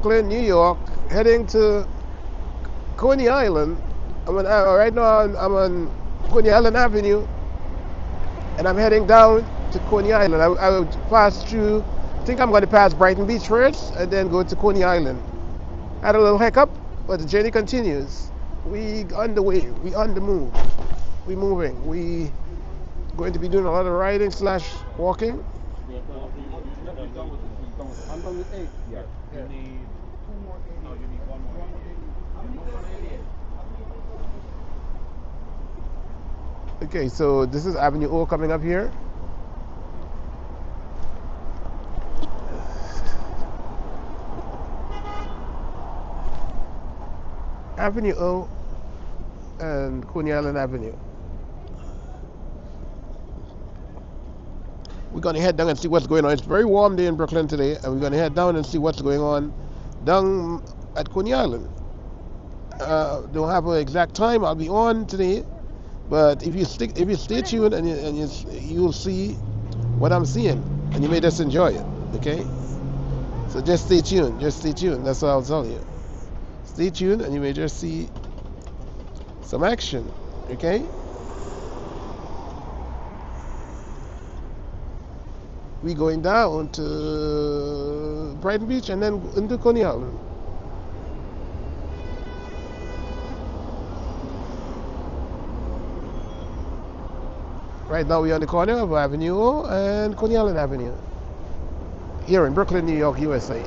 Brooklyn, New York, heading to Coney Island. Right now I'm on Coney Island Avenue, and I'm heading down to Coney Island. I will pass through. I think I'm going to pass Brighton Beach first, and then go to Coney Island. Had a little hiccup, but the journey continues. We on the way. We on the move. We moving. We going to be doing a lot of riding slash walking. I'm done with 8. Yeah. You need 2 more. No, you need 1 more. Okay, so this is Avenue O coming up here. Avenue O and Coney Island Avenue. We're going to head down and see what's going on. It's a very warm day in Brooklyn today, and we're going to head down and see what's going on down at Coney Island. Don't have an exact time I'll be on today, but if you stay tuned you'll see what I'm seeing, and you may just enjoy it. Okay, so just stay tuned. Just stay tuned. That's what I'll tell you. Stay tuned, and you may just see some action. Okay. We going down to Brighton Beach and then into Coney Island. Right now we're on the corner of Avenue O and Coney Island Avenue, here in Brooklyn, New York, USA.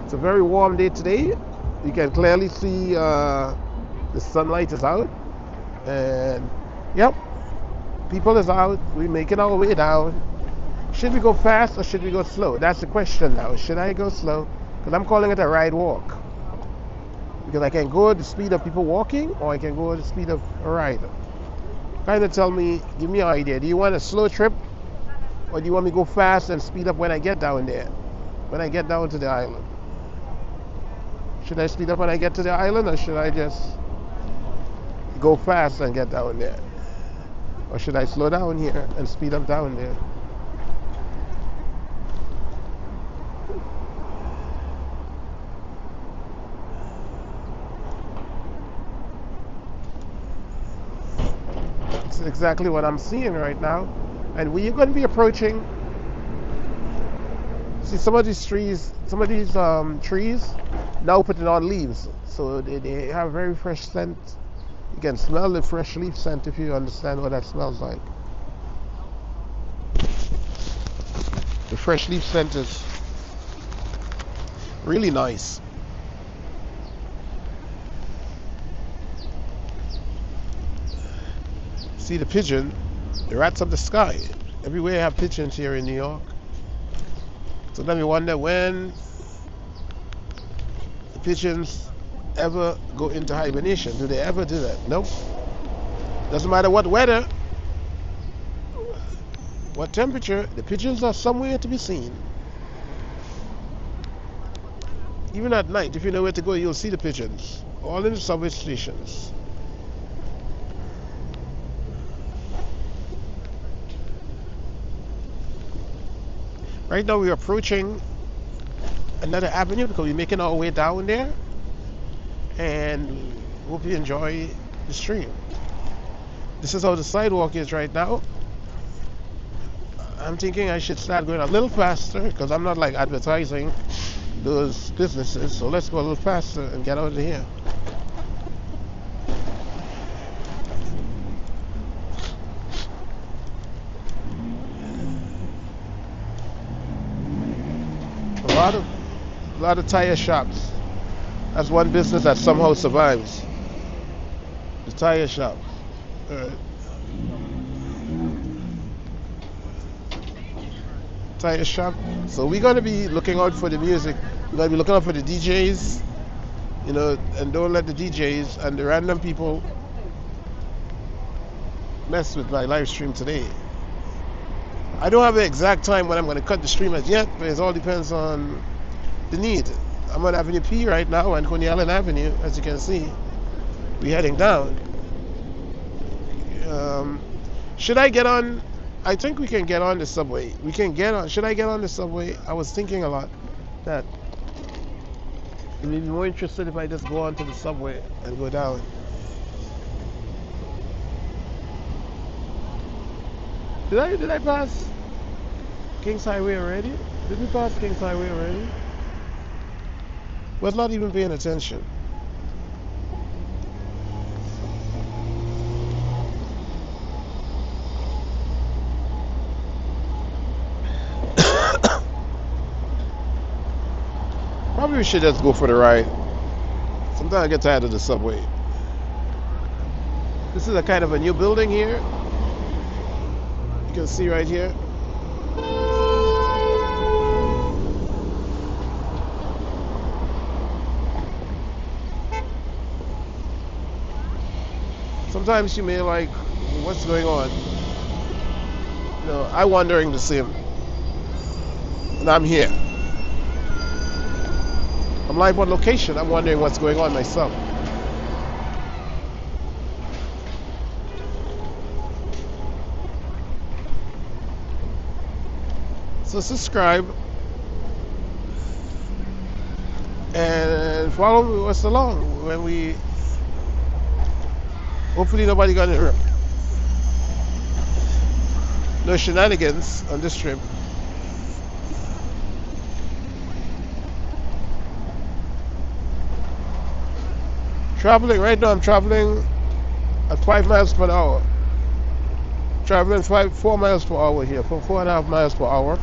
It's a very warm day today. You can clearly see the sunlight is out, and yep, people is out. We're making our way down. Should we go fast or should we go slow? That's the question now. Should I go slow? Because I'm calling it a ride walk. Because I can go at the speed of people walking, or I can go at the speed of a rider. Kind of tell me, give me an idea. Do you want a slow trip, or do you want me to go fast and speed up when I get down there? When I get down to the island? Should I speed up when I get to the island, or should I just go fast and get down there? Or should I slow down here and speed up down there? It's exactly what I'm seeing right now. And we're going to be approaching. See, some of these trees now putting on leaves, so they have very fresh scent. You can smell the fresh leaf scent if you understand what that smells like. The fresh leaf scent is really nice. See the pigeon, the rats of the sky. Everywhere you have pigeons here in New York. So let me wonder when the pigeons ever go into hibernation. Do they ever do that? Nope. Doesn't matter what weather, what temperature, the pigeons are somewhere to be seen. Even at night, if you know where to go, you'll see the pigeons. All in the subway stations. Right now we're approaching another avenue because we're making our way down there, and hope you enjoy the stream. This is how the sidewalk is right now. I'm thinking I should start going a little faster because I'm not like advertising those businesses, so let's go a little faster and get out of here. A lot of tire shops. That's one business that somehow survives. The tire shop. Tire shop. So we're gonna be looking out for the music. We're gonna be looking out for the DJs, you know, and don't let the DJs and the random people mess with my live stream today. I don't have an exact time when I'm going to cut the stream as yet, but it all depends on the need. I'm on Avenue P right now, and Coney Island Avenue, as you can see. We're heading down. Should I get on? I think we can get on the subway. We can get on. Should I get on the subway? I was thinking a lot that it would be more interested if I just go onto the subway and go down. Did I pass Kings Highway already? Did we pass Kings Highway already? Was not even paying attention. Probably we should just go for the ride. Sometimes I get tired of the subway. This is a kind of a new building here. You can see right here. Sometimes you may like, what's going on? You know, I'm wondering the same. And I'm here. I'm live on location. I'm wondering what's going on myself. So subscribe and follow us along when we. Hopefully nobody got hurt. No shenanigans on this trip. Traveling right now, I'm traveling at 5 miles per hour. Traveling 4 miles per hour here, for 4.5 miles per hour.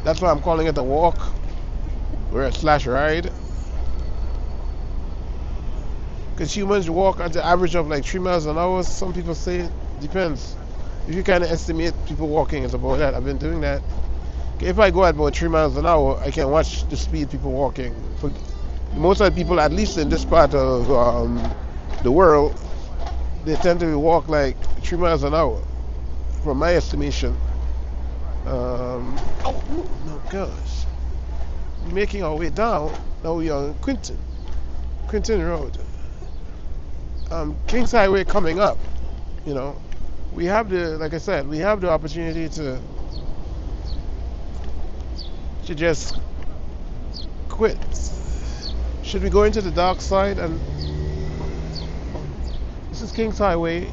That's why I'm calling it a walk or a slash ride. Because humans walk at the average of like 3 miles an hour. Some people say it depends. If you kind of estimate people walking, it's about that. I've been doing that. Okay, if I go at about 3 miles an hour, I can watch the speed people walking. For most of the people, at least in this part of the world, they tend to walk like 3 miles an hour, from my estimation. Oh no, gosh. We're making our way down. Now we are on Quinton Road. Kings Highway coming up. You know, we have the, like I said, we have the opportunity to just quit. Should we go into the dark side? And this is Kings Highway,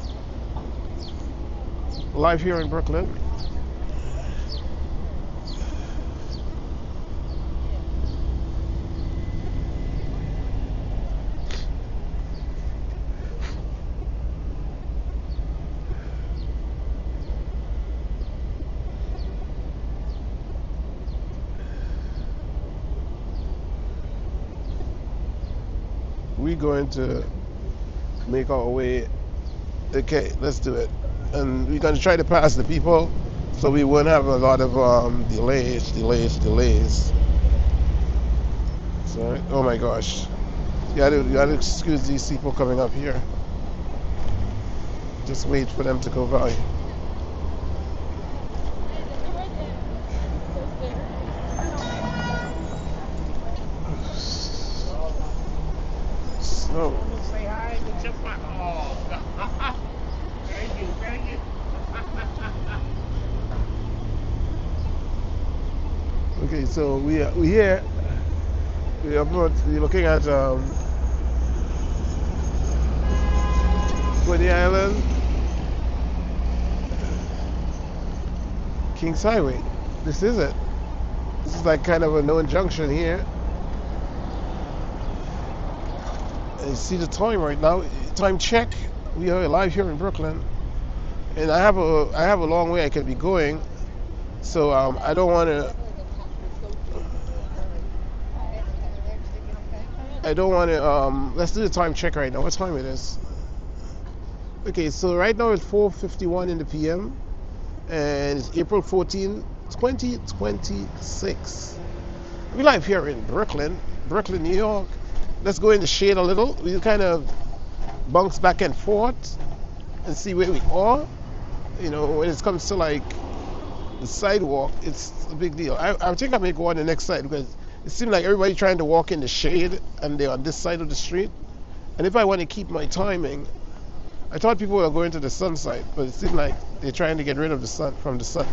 live here in Brooklyn. We're going to make our way. Okay, let's do it. And we're going to try to pass the people so we won't have a lot of delays. So, oh my gosh. You gotta excuse these people coming up here. Just wait for them to go by. No. Say hi to Chipmunk. Oh, thank you. Okay, so we're here. We're looking at Coney Island, Kings Highway. This is it. This is like kind of a known junction here. And you see the time right now. Time check. We are live here in Brooklyn, and I have a long way I could be going, so I don't want to. Let's do the time check right now. What time it is? Okay, so right now it's 4:51 in the PM, and it's April 14, 2026. We live here in Brooklyn, New York. Let's go in the shade a little. We'll kind of bounce back and forth and see where we are. You know, when it comes to like the sidewalk, it's a big deal. I think I may go on the next side because it seems like everybody trying to walk in the shade and they're on this side of the street. And if I want to keep my timing, I thought people were going to the sun side, but it seems like they're trying to get rid of the sun from the sun,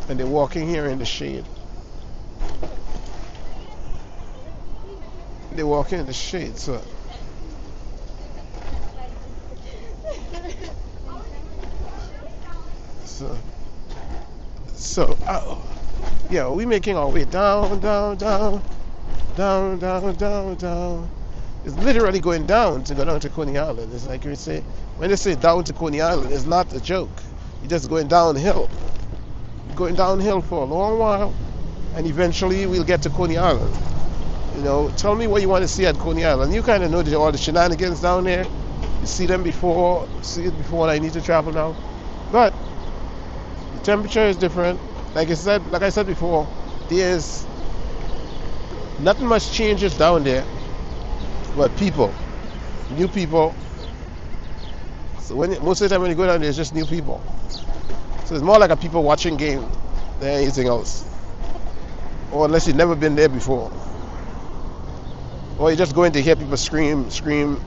and they're walking here in the shade. They're walking in the shade, so. Yeah, we're making our way down, down, down, down, down, down, down. It's literally going down to go down to Coney Island. It's like you say, when they say down to Coney Island, it's not a joke. You're just going downhill. Going downhill for a long while, and eventually we'll get to Coney Island. You know, tell me what you want to see at Coney Island. You kind of know all the shenanigans down there. You see them before, see it before I need to travel now. But the temperature is different. Like I said before, there's nothing much changes down there, but people, new people. So most of the time when you go down there, it's just new people. So it's more like a people watching game than anything else. Or unless you've never been there before. Or you're just going to hear people scream. You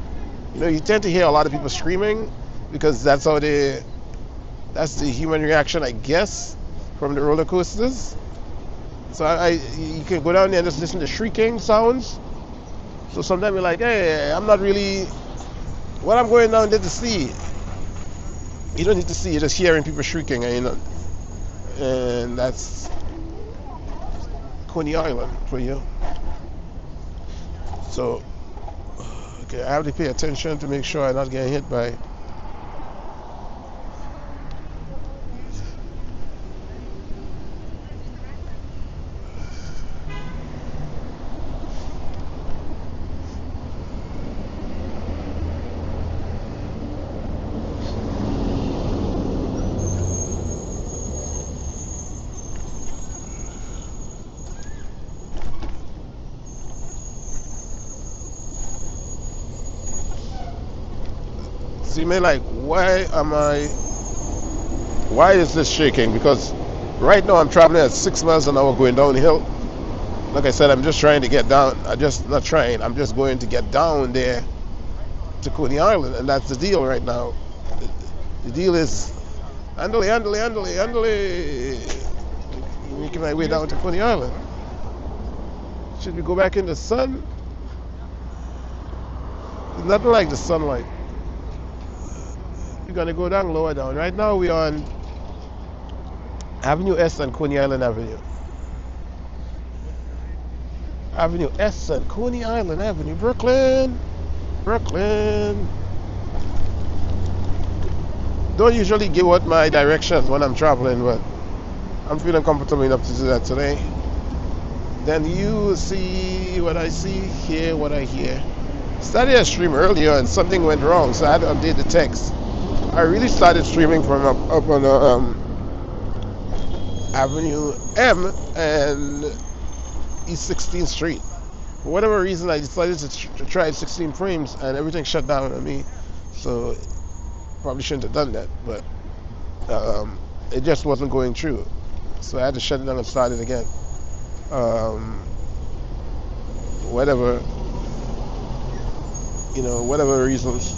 know, you tend to hear a lot of people screaming because that's the human reaction, I guess, from the roller coasters. So you can go down there and just listen to shrieking sounds. So sometimes you're like, hey, I'm not really, what I'm going down there to see. You don't need to see, you're just hearing people shrieking, and that's Coney Island for you. So, okay, I have to pay attention to make sure I'm not getting hit by. So you may like, why is this shaking? Because right now I'm traveling at 6 miles an hour going downhill. Like I said, I'm just trying to get down. I'm just going to get down there to Coney Island, and that's the deal right now. The deal is andale, making my way down to Coney Island. Should we go back in the sun? It's nothing like the sunlight. We're gonna go down lower down. Right now we're on Avenue S and Coney Island Avenue. Avenue S and Coney Island Avenue, Brooklyn. Don't usually give out my directions when I'm traveling, but I'm feeling comfortable enough to do that today. Then you see what I see, hear what I hear. Started a stream earlier and something went wrong, so I had to update the text. I really started streaming from up on Avenue M and East 16th Street. For whatever reason, I decided to try 16 frames and everything shut down on me. So probably shouldn't have done that, but it just wasn't going through. So I had to shut it down and start it again. Whatever reasons.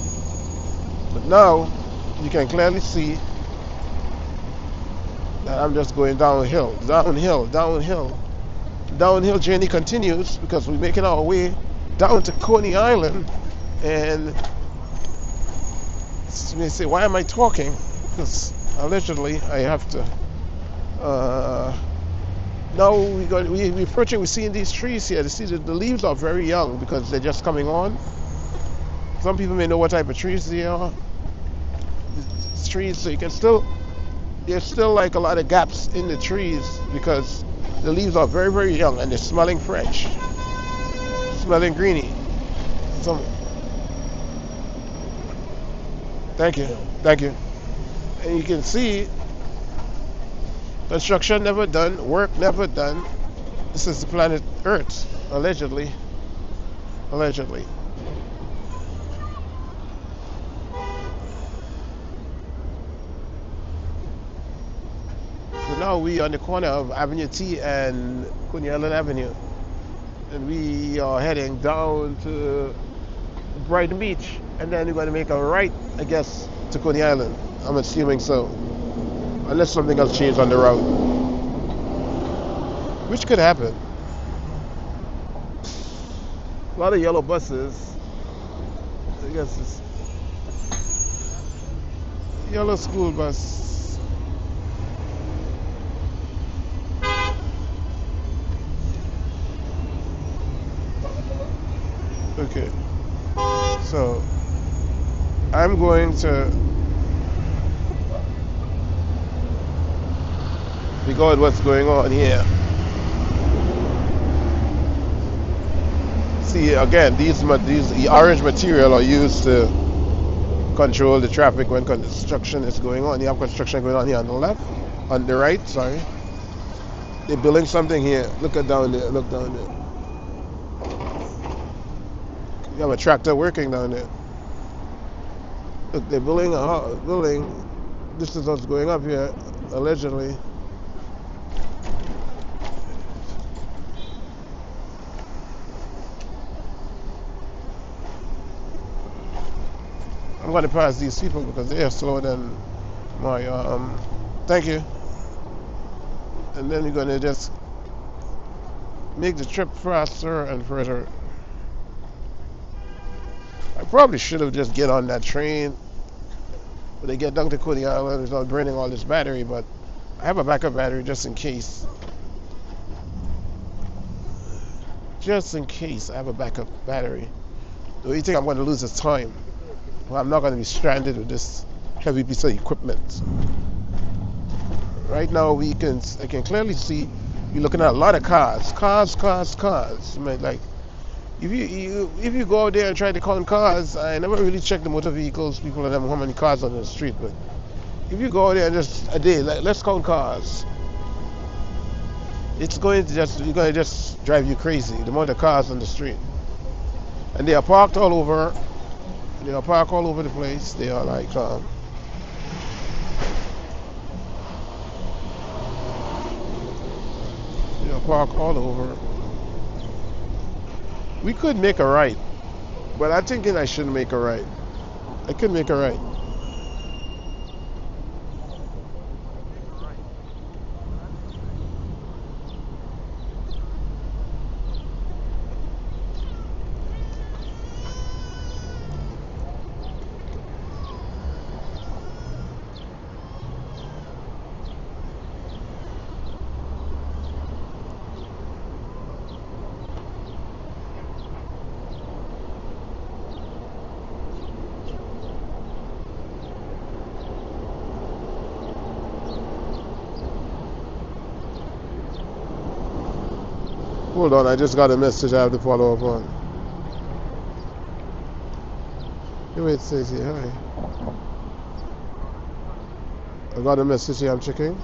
But now you can clearly see that I'm just going downhill. Downhill journey continues because we're making our way down to Coney Island. And you may say, why am I talking? Because allegedly I have to. Now we're approaching, we're seeing these trees here. The leaves are very young because they're just coming on. Some people may know what type of trees they are. It's trees, so you can there's still like a lot of gaps in the trees because the leaves are very, very young and they're smelling fresh. Smelling greeny. Thank you. And you can see construction never done, work never done. This is the planet Earth, allegedly. So now we are on the corner of Avenue T and Coney Island Avenue. And we are heading down to Brighton Beach. And then we're going to make a right, I guess, to Coney Island. I'm assuming so. Unless something else changed on the route. Which could happen. A lot of yellow buses. I guess it's yellow school bus. Okay. So I'm going to record what's going on here. See, again, these orange material are used to control the traffic when construction is going on. You have construction going on here on the left, on the right, sorry. They're building something here. Look at down there, look down there. You have a tractor working down there. Look, they're building a building. This is what's going up here, allegedly. I'm going to pass these people because they are slower than my, thank you. And then you're going to just make the trip faster and further. I probably should have just get on that train when they get down to Coney Island without burning all this battery, but I have a backup battery just in case. Just in case I have a backup battery. The only thing I'm going to lose is time. Well, I'm not going to be stranded with this heavy piece of equipment. Right now, I can clearly see you're looking at a lot of cars. Cars. I mean, like, if you go out there and try to count cars, I never really check the motor vehicles, people and them, how many cars on the street. But if you go out there and just a day, like, let's count cars. It's going to just drive you crazy. The amount of cars on the street, and they are parked all over. They are parked all over the place. They are like, they are parked all over. We could make a right, but I'm thinking I shouldn't make a right. I could make a right. Hold on, I just got a message I have to follow up on. Here it says here, hi. I got a message here, I'm checking.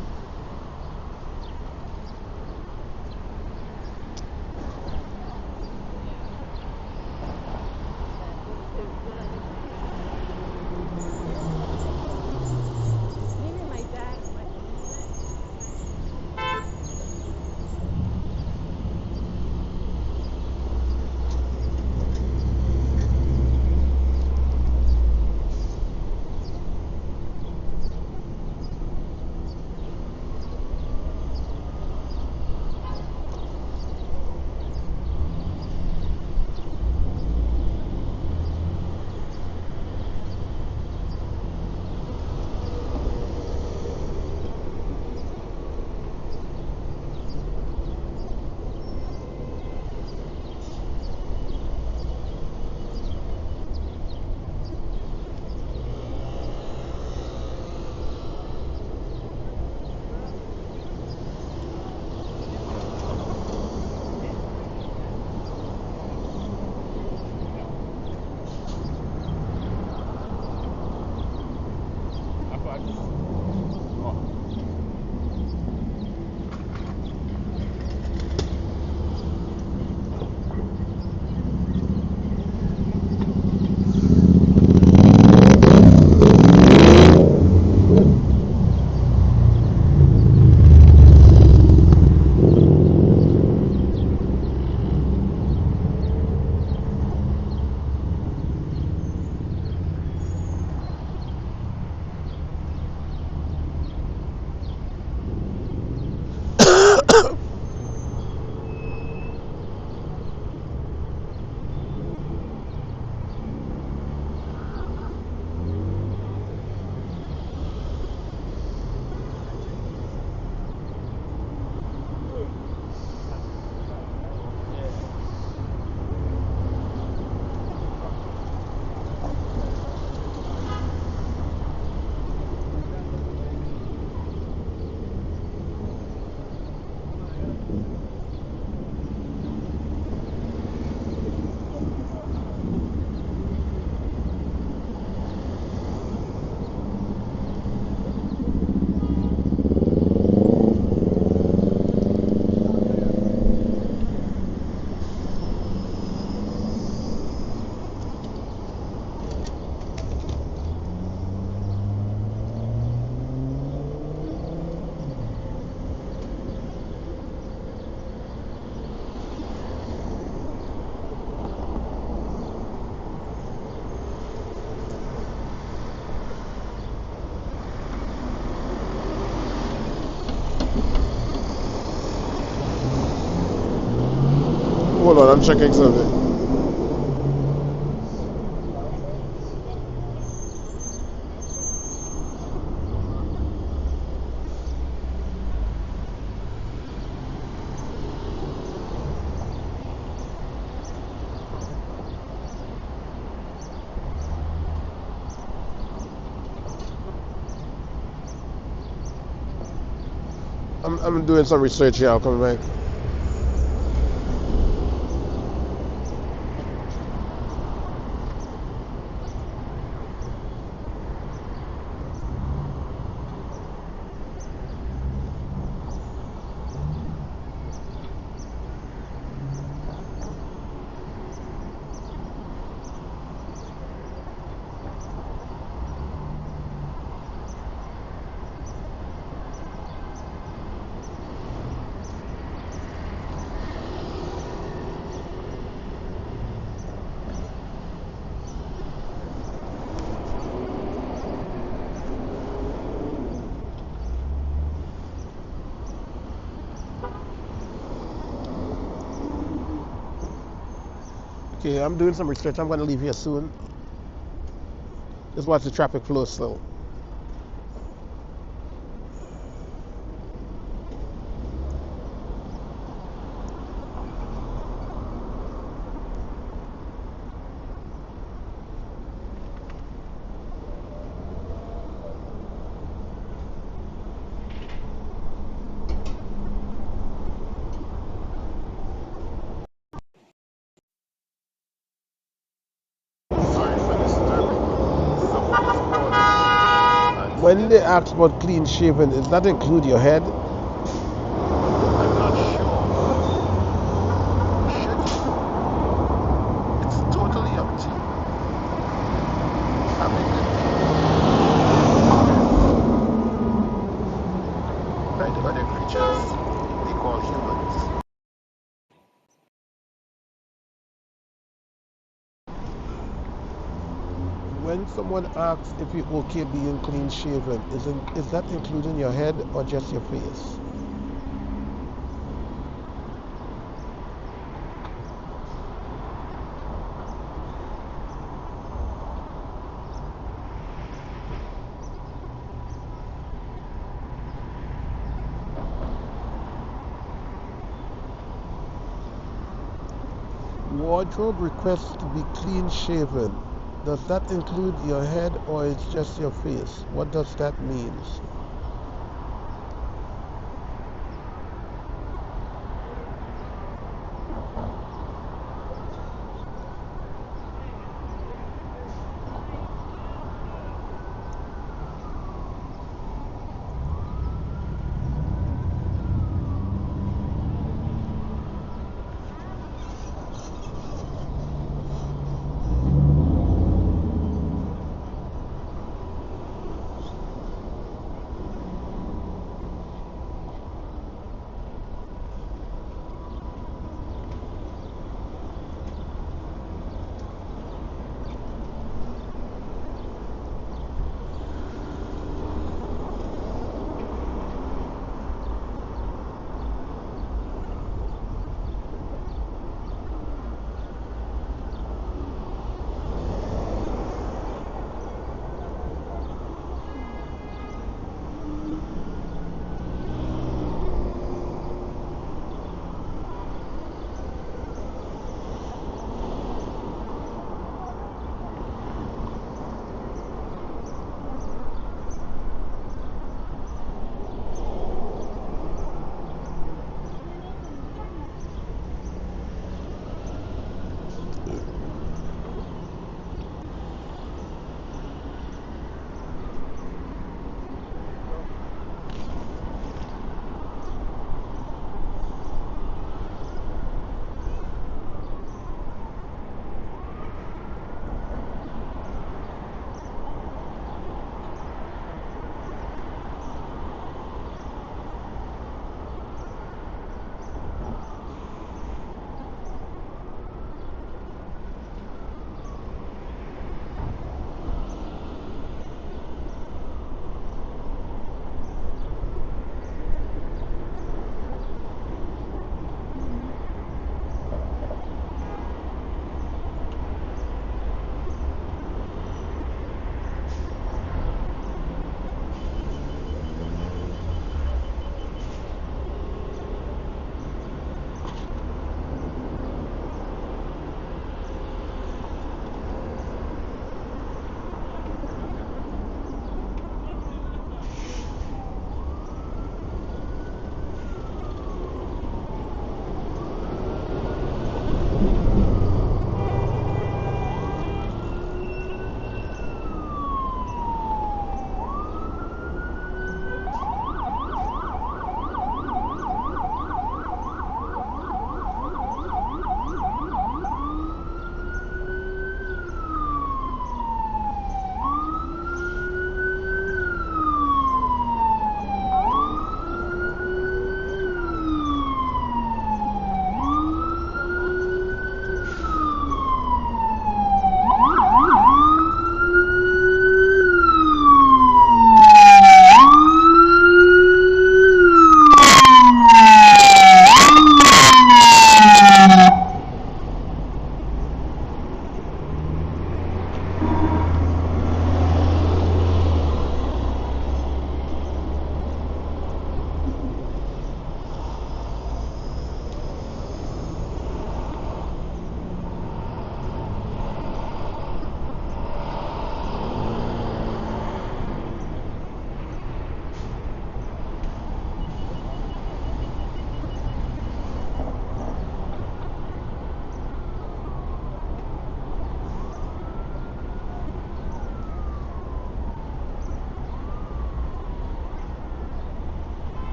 Hold on, I'm checking something. I'm doing some research here. I'll come back. Okay, I'm doing some research. I'm going to leave here soon. Just watch the traffic flow slow. When they ask about clean shaven, does that include your head? I'm not sure. It's totally up to you. I mean, like the other creatures they call humans. When someone asks if you're okay being clean shaven, is that including your head or just your face? Wardrobe requests to be clean shaven. Does that include your head or it's just your face? What does that mean?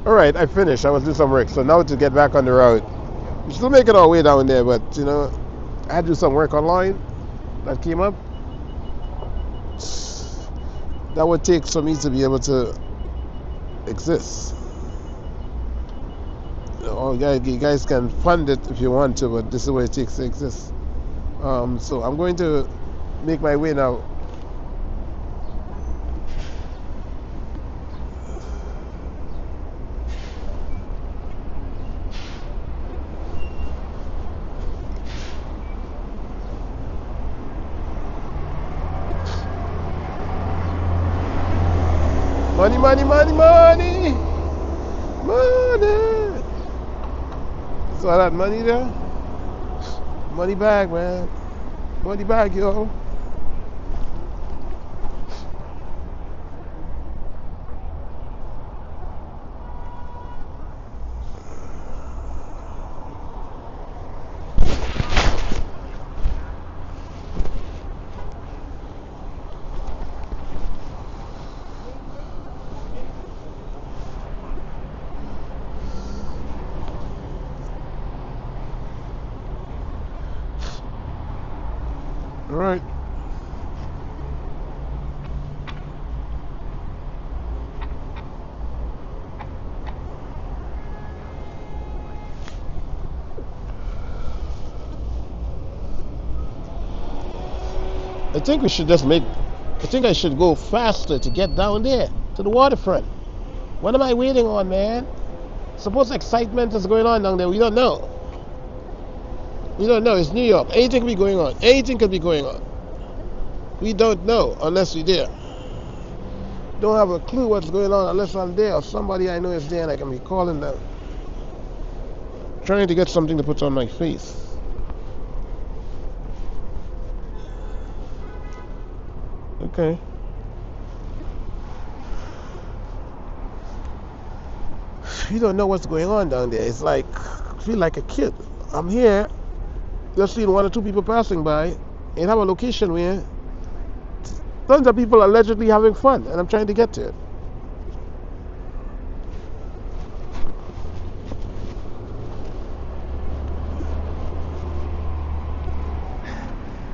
All right, I finished. I was doing some work, so now to get back on the road. We're still making our way down there, but you know, I had to do some work online that came up. That would take for me to be able to exist. Oh, you guys can fund it if you want to, but this is what it takes to exist. So I'm going to make my way now. Money, money, money, money, money. Saw that money there? Money bag, man. Money bag, yo. All right. I think we should just make. I think I should go faster to get down there to the waterfront. What am I waiting on, man? Suppose excitement is going on down there. We don't know. We don't know. It's New York. Anything could be going on. Anything could be going on. We don't know unless we're there. Don't have a clue what's going on unless I'm there or somebody I know is there and I can be calling them. Trying to get something to put on my face. Okay. You don't know what's going on down there. It's like, I feel like a kid. I'm here, just seeing one or two people passing by, and have a location where tons of people are allegedly having fun, and I'm trying to get to it.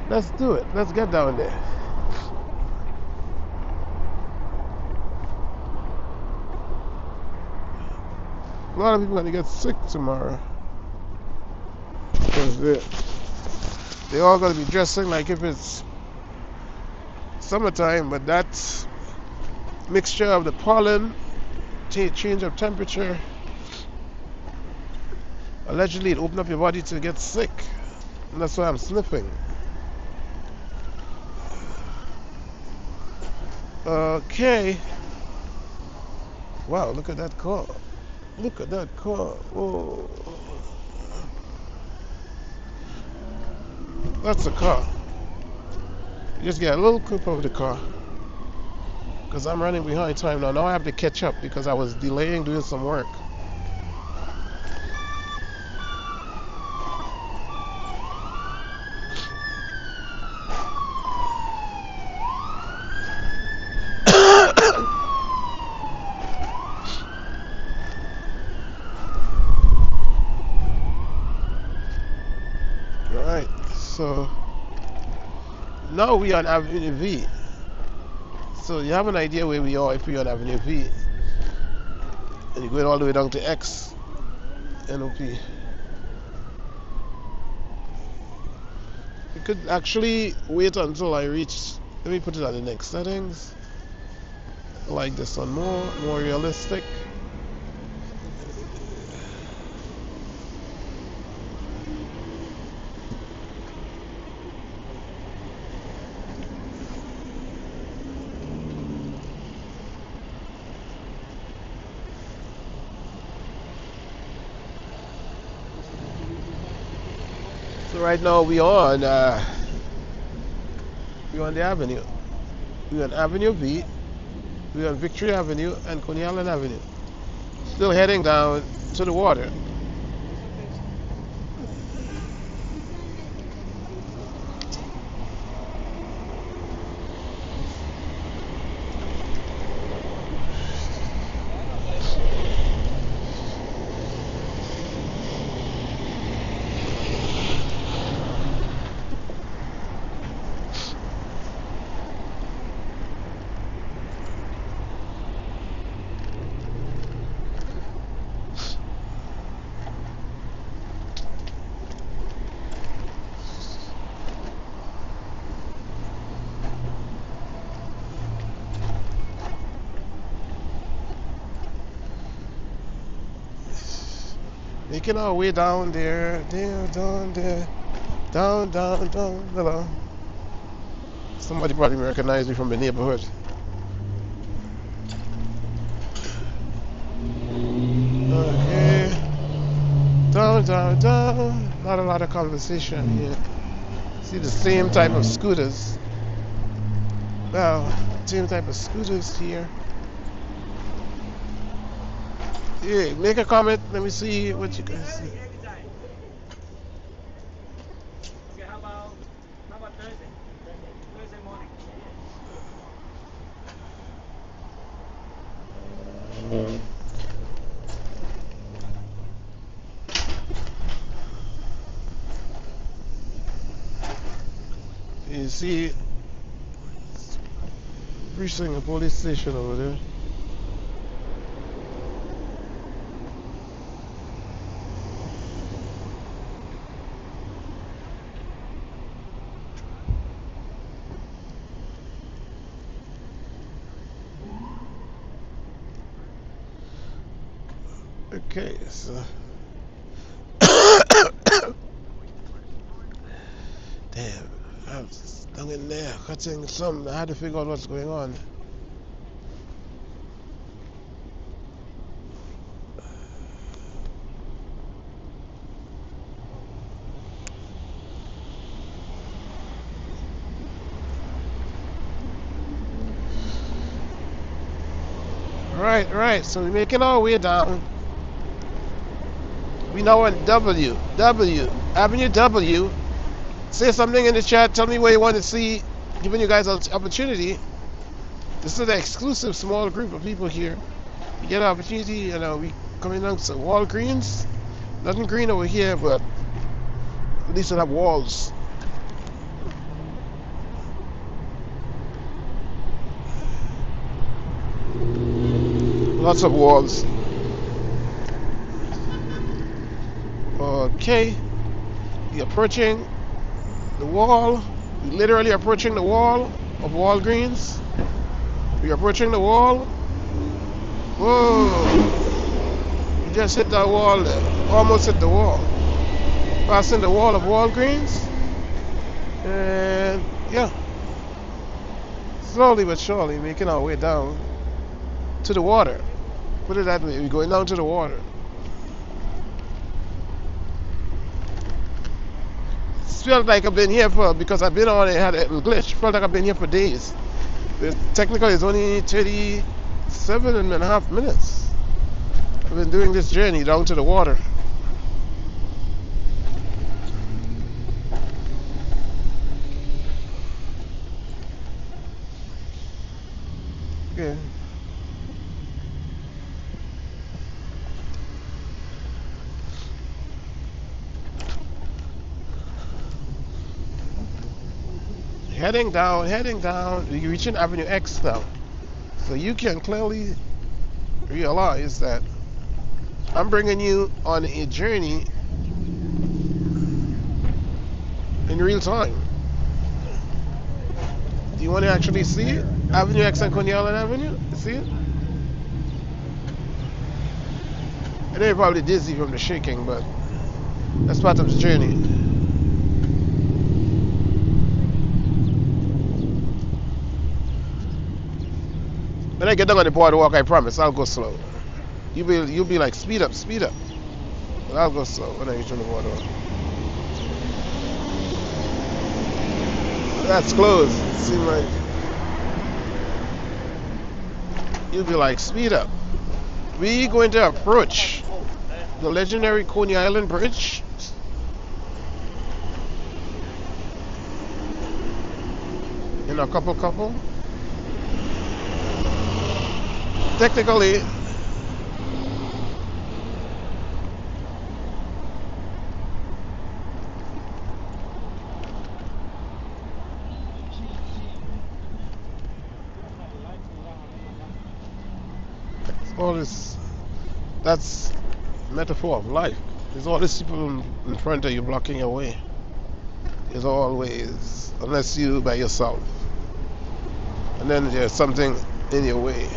Let's do it. Let's get down there. A lot of people are going to get sick tomorrow. Because they're all going to be dressing like if it's summertime, but that mixture of the pollen, change of temperature, allegedly it opened up your body to get sick. And that's why I'm sniffing. Okay. Wow, look at that car. Look at that car. Whoa. That's a car. You just get a little clip of the car. Because I'm running behind time now. Now I have to catch up because I was delaying doing some work. Alright, so now we are on Avenue V. So you have an idea where we are if we're on Avenue V. And you're going all the way down to X, NOP. You could actually wait until I reach, let me put it on the next settings. I like this one more realistic. So right now we're on the avenue. We're on Avenue V. We're on Victory Avenue and Coney Island Avenue. Still heading down to the water. Making our way down there, down there, down. Hello. Somebody probably recognized me from the neighborhood. Okay. Down. Not a lot of conversation here. See the same type of scooters. Well, same type of scooters here. Yeah, make a comment. Let me see what you guys see. Okay, how about Thursday? Thursday morning. You see, precinct, a police station over there. Okay, so damn, I was stuck in there cutting something. I had to figure out what's going on. Right. So we're making our way down. We now on Avenue W. Say something in the chat. Tell me what you want to see. Giving you guys an opportunity. This is an exclusive small group of people here. You get an opportunity. You know, we coming down to Walgreens. Nothing green over here, but at least it have walls. Lots of walls. Okay. We're approaching the wall. We're literally approaching the wall of Walgreens. We're approaching the wall. Whoa. We just hit that wall there. Almost hit the wall. Passing the wall of Walgreens. And yeah. Slowly but surely making our way down to the water. Put it that way, we're going down to the water. Felt like I've been here because I've been on it, had a glitch. Felt like I've been here for days. Technically it's only 37.5 minutes. I've been doing this journey down to the water. Okay. Heading down, we're reaching Avenue X now. So you can clearly realize that I'm bringing you on a journey in real time. Do you want to actually see it? Avenue X and Coney Island Avenue? You see it? I know you're probably dizzy from the shaking, but that's part of the journey. When I get down on the boardwalk, I promise I'll go slow. You'll be like speed up. But I'll go slow when I reach on the boardwalk. That's close. It seems like you'll be like speed up. We're going to approach the legendary Coney Island Bridge. In a couple. Technically, all this, that's metaphor of life. There's all these people in front of you blocking your way. There's always, unless you by yourself. And then there's something in your way.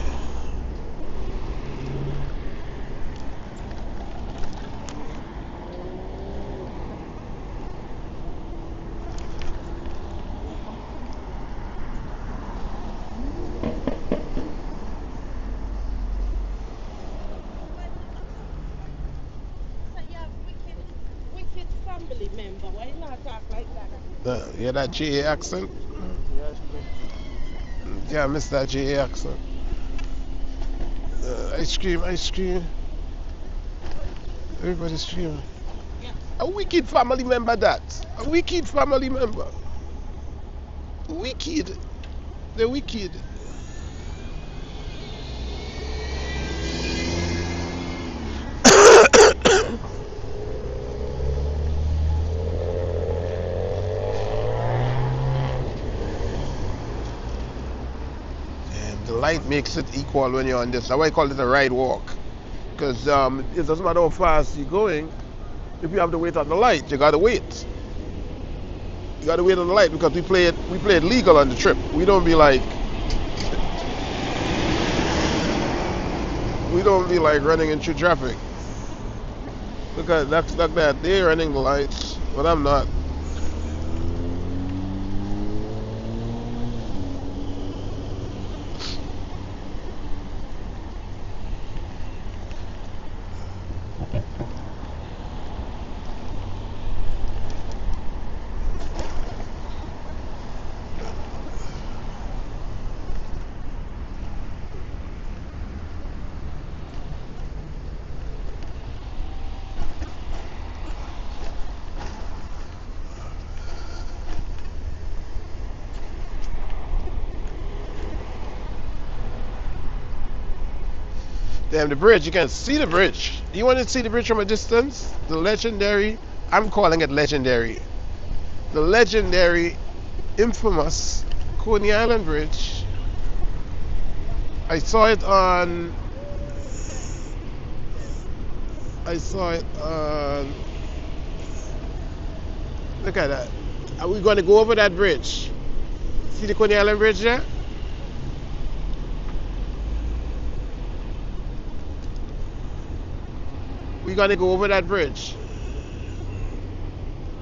Hear that GA accent? Yeah, I miss that GA accent. Ice cream, ice cream. Everybody's screaming. A wicked family member that. A wicked family member. Wicked. The wicked. And the light makes it equal when you're on this. That's why I call it a ride walk. Because it doesn't matter how fast you're going. If you have to wait on the light, you gotta wait. You gotta wait on the light because we play it legal on the trip. We don't be like running into traffic. Look at that. They're running the lights, but I'm not. Damn, the bridge, you can see the bridge. You want to see the bridge from a distance? The legendary, I'm calling it legendary. The legendary, infamous Coney Island Bridge. I saw it on... Look at that. Are we going to go over that bridge? See the Coney Island Bridge there? We're gonna go over that bridge.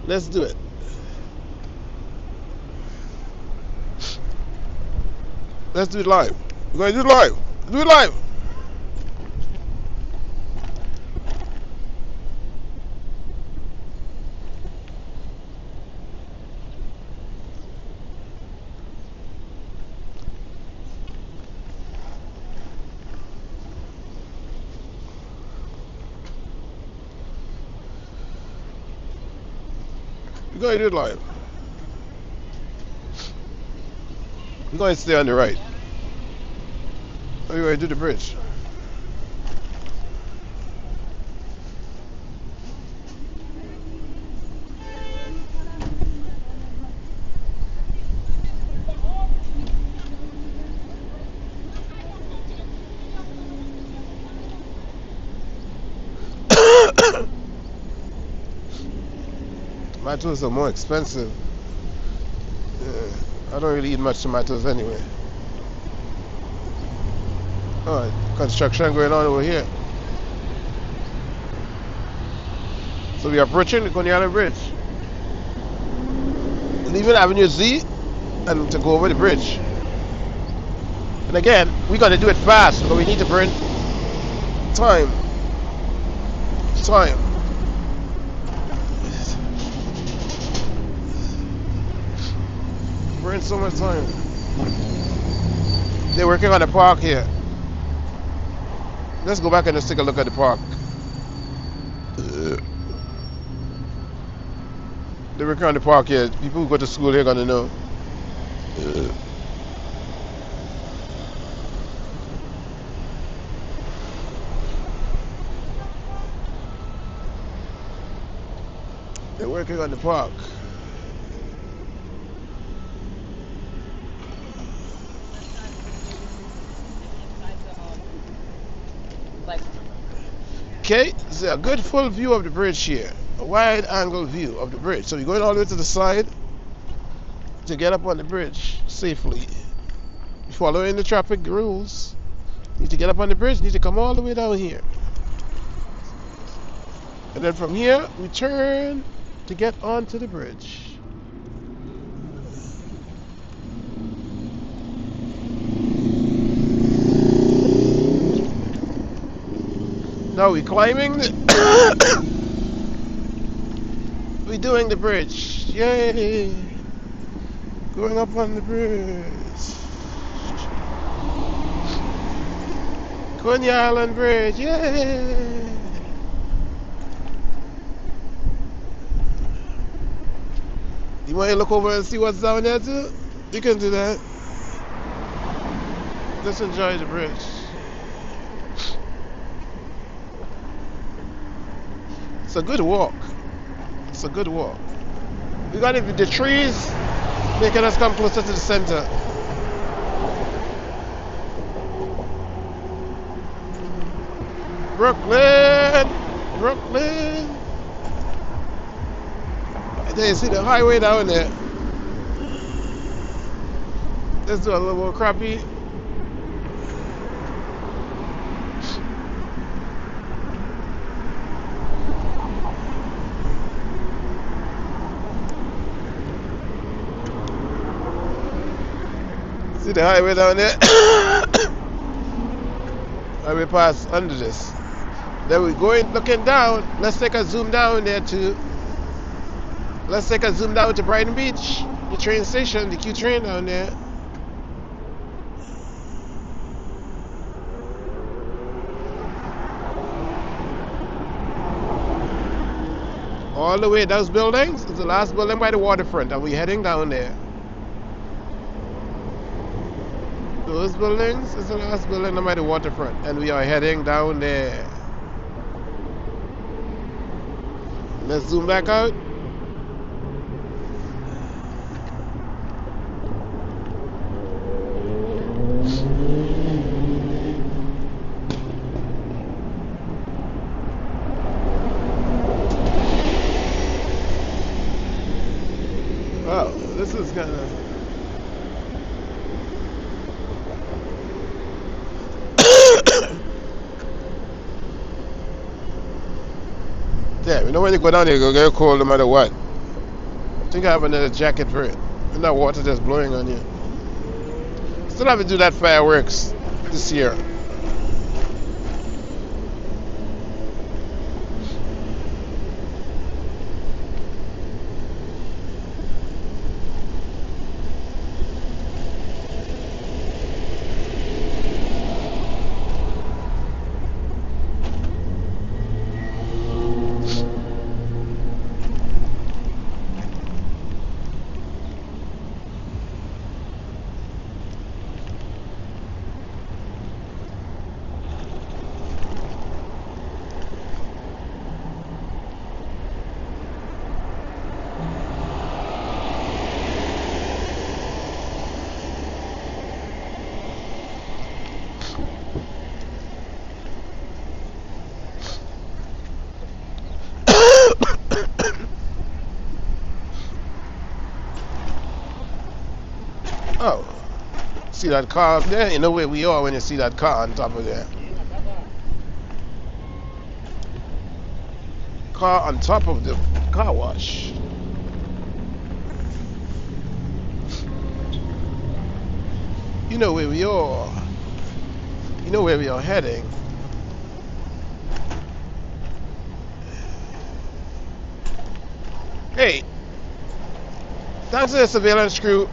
Let's do it. Let's do it live. We're gonna do it live. Do it live. We're going to do it live. We're going to stay on the right. We're going to do the bridge. Tomatoes are more expensive. I don't really eat much tomatoes anyway. Oh, construction going on over here. So we are approaching the Coney Island Bridge. Leaving Avenue Z and to go over the bridge. And again, we're going to do it fast, but we need to burn time. Burn so much time. They're working on the park here. Let's go back and just take a look at the park. They're working on the park here. People who go to school here are gonna know. They're working on the park. Okay, so a good full view of the bridge here. A wide angle view of the bridge. So you're going all the way to the side to get up on the bridge safely. Following the traffic rules. You need to get up on the bridge, you need to come all the way down here. And then from here, we turn to get onto the bridge. Now we're climbing We're doing the bridge. Yay! Going up on the bridge. Coney Island Bridge. Yay! You want to look over and see what's down there too? You can do that. Just enjoy the bridge. It's a good walk. It's a good walk. We got the trees making us come closer to the center. Brooklyn! Brooklyn! And then you see the highway down there. Let's do a little more crappie. See the highway down there? Highway pass under this. Then we're going looking down. Let's take a zoom down there too. Let's take a zoom down to Brighton Beach, the train station, the Q train down there. All the way, those buildings is the last building by the waterfront, and we're heading down there. Those buildings is the last building by the waterfront, and we are heading down there. Let's zoom back out. Oh, this is kind of... Yeah, you know when you go down there, you'll get cold no matter what. I think I have another jacket for it. And that water just blowing on you. Still have to do that fireworks this year. Oh, see that car up there? You know where we are when you see that car on top of there. Car on top of the car wash. You know where we are. You know where we are heading. Hey, thanks to the surveillance crew,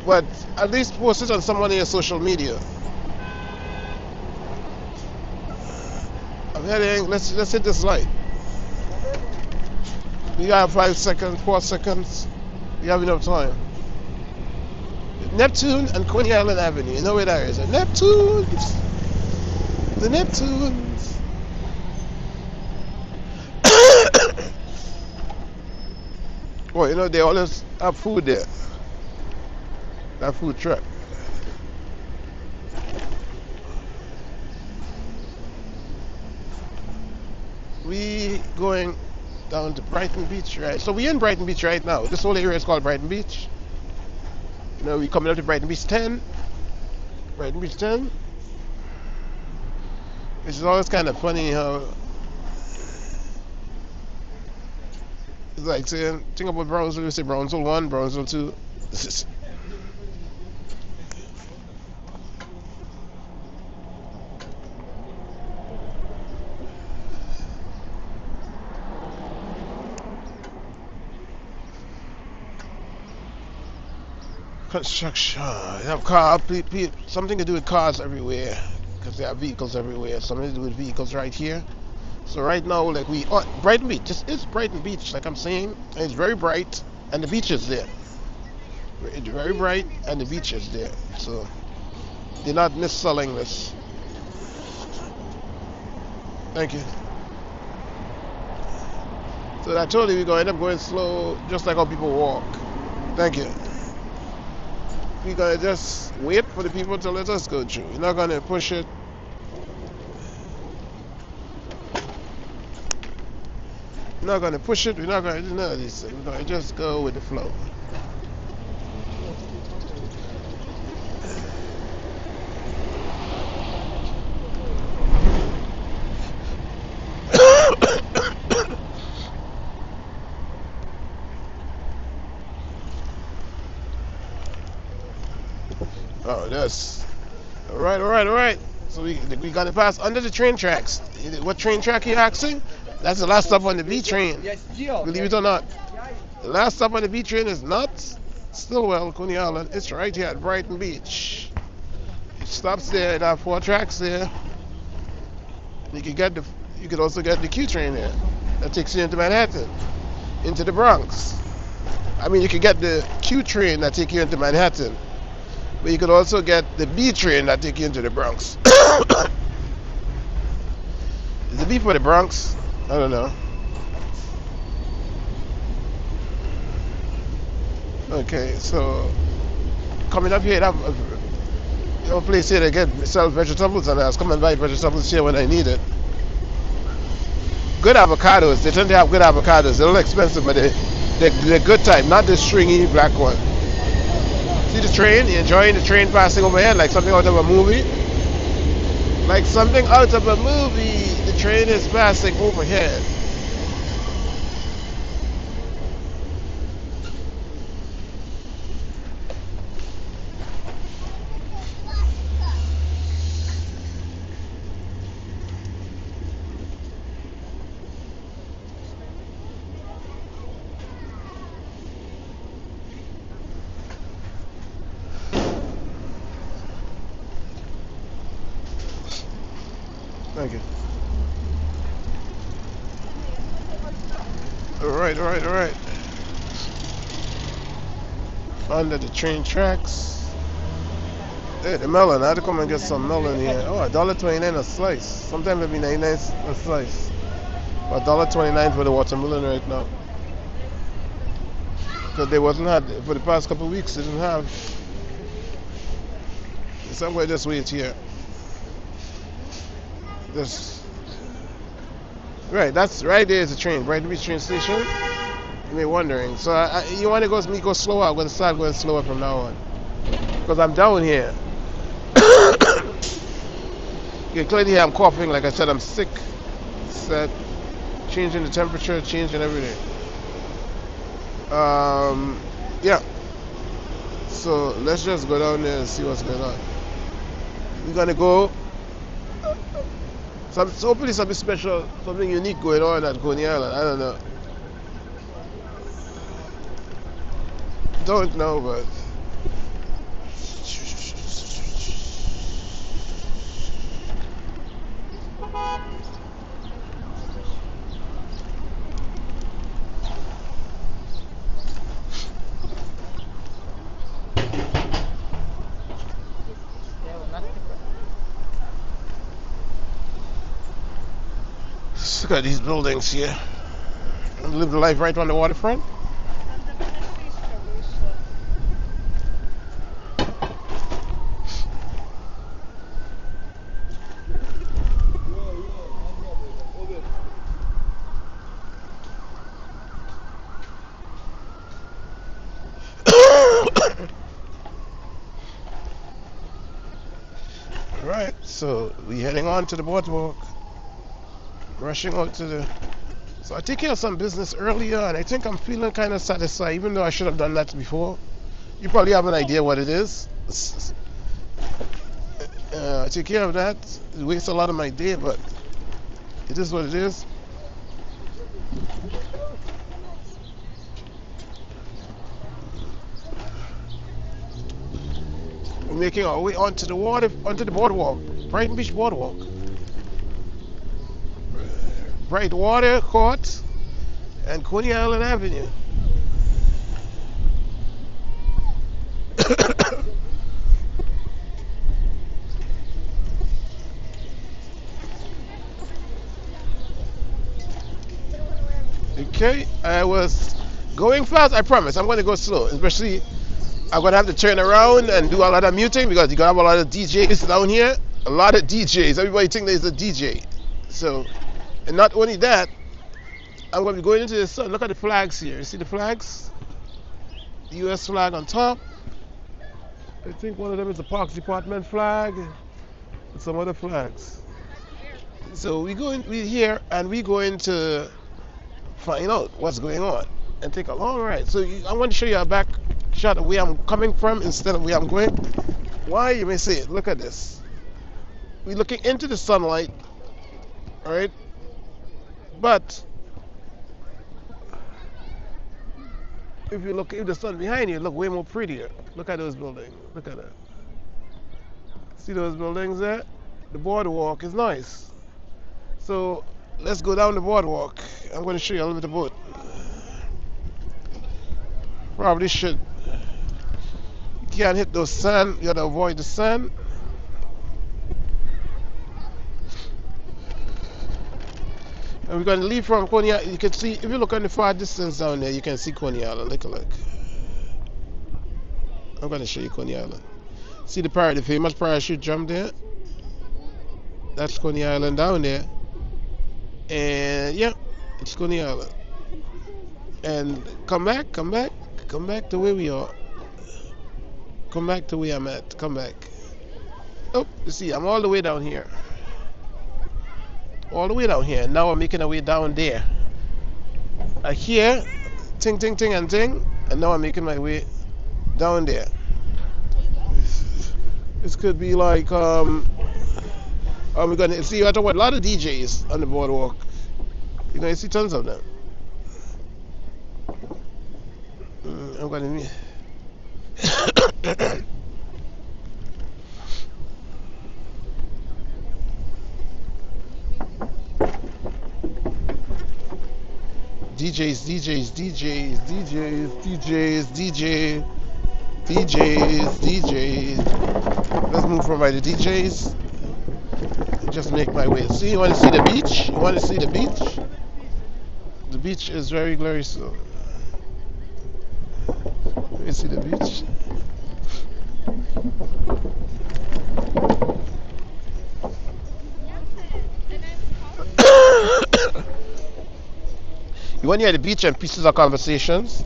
but at least post it on someone in your social media. I'm heading, let's hit this light. We got 5 seconds, 4 seconds. We have enough time. Neptune and Coney Island Avenue, you know where that is? Neptunes! The Neptunes! Well, you know, they always have food there. That food truck. We going down to Brighton Beach, right? So we're in Brighton Beach right now. This whole area is called Brighton Beach. You know, we're coming up to Brighton Beach 10. Brighton Beach 10. Which is always kind of funny how it's like saying, think about Brownsville, you say Brownsville 1, Brownsville 2. Construction. You have car, something to do with cars everywhere, because there are vehicles everywhere. Something to do with vehicles right here. So right now, like Brighton Beach. This is Brighton Beach, like I'm saying. And it's very bright, and the beach is there. It's very bright, and the beach is there. So they're not mis-selling this. Thank you. So I told you we're going to end up going slow, just like how people walk. Thank you. We're going to just wait for the people to let us go through. We're not going to push it. We're not going to push it. We're not going to do none of these things. We're going to just go with the flow. Oh, that's all right. So we got to pass under the train tracks. What train track you asking? That's the last stop on the B train. Believe it or not, the last stop on the B train is not Stillwell, Coney Island. It's right here at Brighton Beach. It stops there. It have 4 tracks there. You could also get the Q train there. That takes you into Manhattan, into the Bronx. I mean, you could get the Q train that takes you into Manhattan. But you could also get the B train that take you into the Bronx. Is the B for the Bronx? I don't know. Okay, so coming up here, I have a place here to sell vegetables, and I was coming by vegetables here when I need it. Good avocados. They tend to have good avocados. They're a little expensive, but they're good type, not the stringy black one. See the train? You're enjoying the train passing overhead like something out of a movie? Like something out of a movie. The train is passing overhead. Thank you. All right. Under the train tracks. Hey, the melon. I had to come and get some melon here. Oh, $1.29 a slice. Sometimes it'll be 99 a slice. But $1.29 for the watermelon right now. Because they wasn't had for the past couple of weeks. They didn't have. Somewhere just wait here. Right, that's right there is the train, Brighton Beach train station. You may be wondering. So you want to go slower? I'm going to start going slower from now on. Because I'm down here. You can clearly hear I'm coughing. Like I said, I'm sick. Set. Changing the temperature, changing everything. Yeah. So let's just go down there and see what's going on. We're going to go. So hopefully something special, something unique going on at Coney Island. I don't know. Don't know, but look at these buildings here. Live the life right on the waterfront. Right, so we're heading on to the boardwalk. Rushing out to the. So I take care of some business earlier, and I think I'm feeling kind of satisfied, even though I should have done that before. You probably have an idea what it is. I take care of that. It wastes a lot of my day, but it is what it is. We're making our way onto the water, onto the boardwalk, Brighton Beach Boardwalk. Bright Water Court and Coney Island Avenue. Okay, I was going fast, I promise. I'm going to go slow, especially I'm going to have to turn around and do a lot of muting because you're going to have a lot of DJs down here. A lot of DJs. Everybody think there's a DJ. So, and not only that, I'm going to be going into the sun. Look at the flags here. You see the flags? The U.S. flag on top. I think one of them is the Parks Department flag and some other flags. So we're here and we're going to find out what's going on and take a long ride. So I want to show you a back shot of where I'm coming from instead of where I'm going. Why, you may say, look at this. We're looking into the sunlight, all right? But if you look at the sun behind you, look way more prettier. Look at those buildings. Look at that. See those buildings there? The boardwalk is nice. So let's go down the boardwalk. I'm going to show you a little bit of boat. Probably should. You can't hit those sand. You got to avoid the sand. And we're going to leave from Coney Island. You can see, if you look on the far distance down there, you can see Coney Island. Look a look. I'm going to show you Coney Island. See the famous parachute jump there? That's Coney Island down there. And yeah, it's Coney Island. And come back to where we are. Come back to where I'm at. Come back. Oh, you see, I'm all the way down here. All the way down here. Now I'm making a way down there. I hear ting, ting, ting, and ting. And now I'm making my way down there. This could be like, we're gonna see a lot of DJs on the boardwalk. You're gonna see tons of them. I'm gonna meet. DJs. Let's move from by the DJs. Just make my way. See, you want to see the beach? You want to see the beach? The beach is very glorious. So, let me see the beach. You want to hear the beach and pieces of conversations?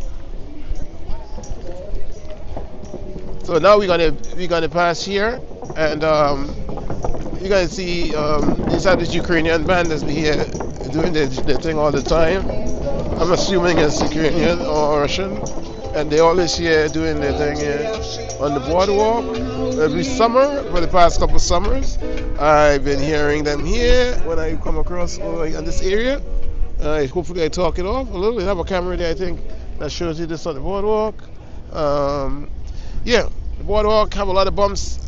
So now we're gonna pass here, and you're gonna see these are this Ukrainian band that's here doing their thing all the time. I'm assuming it's Ukrainian or Russian, and they always here doing their thing here on the boardwalk every summer for the past couple summers. I've been hearing them here when I come across in this area. Hopefully I talk it off a little. They have a camera there, I think, that shows you this on the boardwalk. Yeah, the boardwalk have a lot of bumps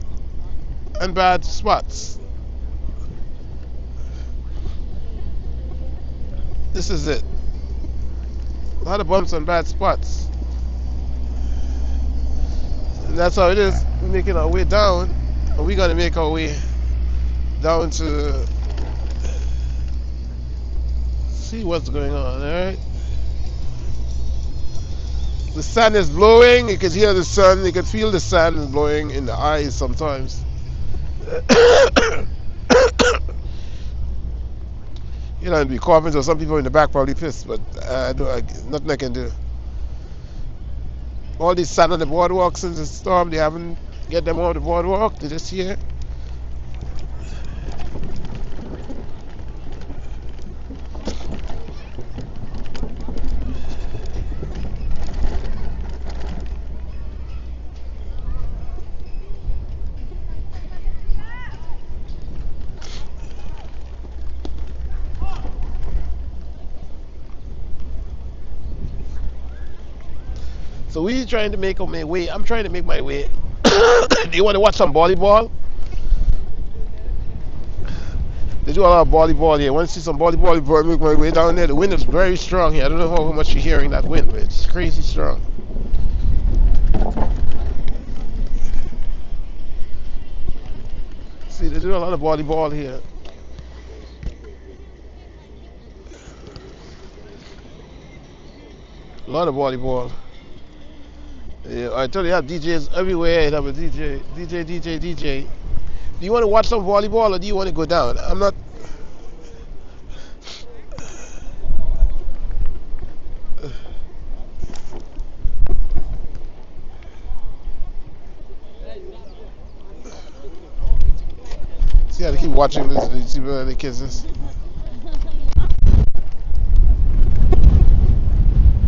and bad spots. This is it. A lot of bumps and bad spots. And that's how it is. We're making our way down, and we're gonna make our way down to see what's going on, alright? The sun is blowing, you can hear the sun, you can feel the sun blowing in the eyes sometimes. You know, it'd be coughing, so some people in the back probably pissed, but nothing I can do. All these sand on the boardwalk since the storm, they haven't get them off the boardwalk, they're just here. So we're trying to make my way. I'm trying to make my way Do you want to watch some volleyball? They do a lot of volleyball here. Want to see some volleyball? Make my way down there. The wind is very strong here. I don't know how much you're hearing that wind, but it's crazy strong. See, they do a lot of volleyball here. A lot of volleyball. Yeah, I tell you, you have DJs everywhere. You have a DJ. Do you want to watch some volleyball or do you want to go down? I'm not. See how they keep watching this. You see where the kids is.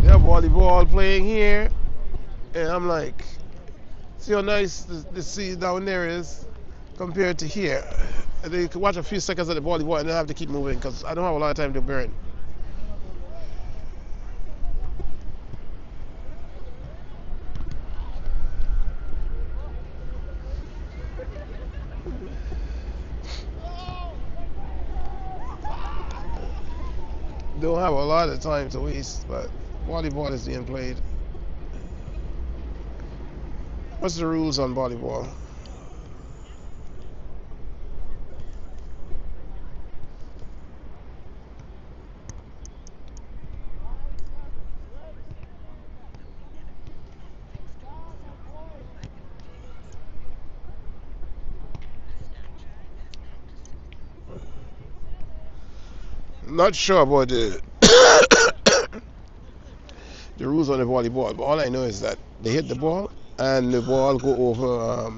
They have volleyball playing here, and I'm like, see how nice the sea down there is compared to here. And then you can watch a few seconds of the volleyball and then have to keep moving because I don't have a lot of time to burn. Don't have a lot of time to waste, but volleyball is being played. What's the rules on volleyball? Not sure about the the rules on the volleyball, but all I know is that they hit the ball and the ball go over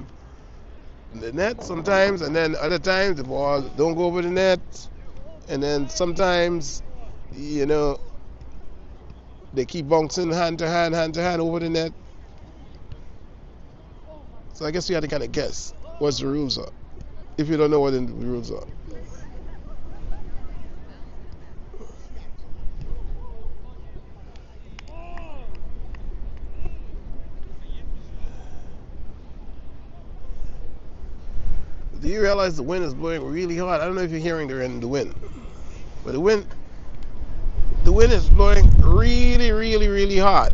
the net sometimes, and then other times the ball don't go over the net, and then sometimes, you know, they keep bouncing hand to hand over the net. So I guess you have to kind of guess what the rules are if you don't know what the rules are. Do you realize the wind is blowing really hard? I don't know if you're hearing the wind, but the wind is blowing really hard.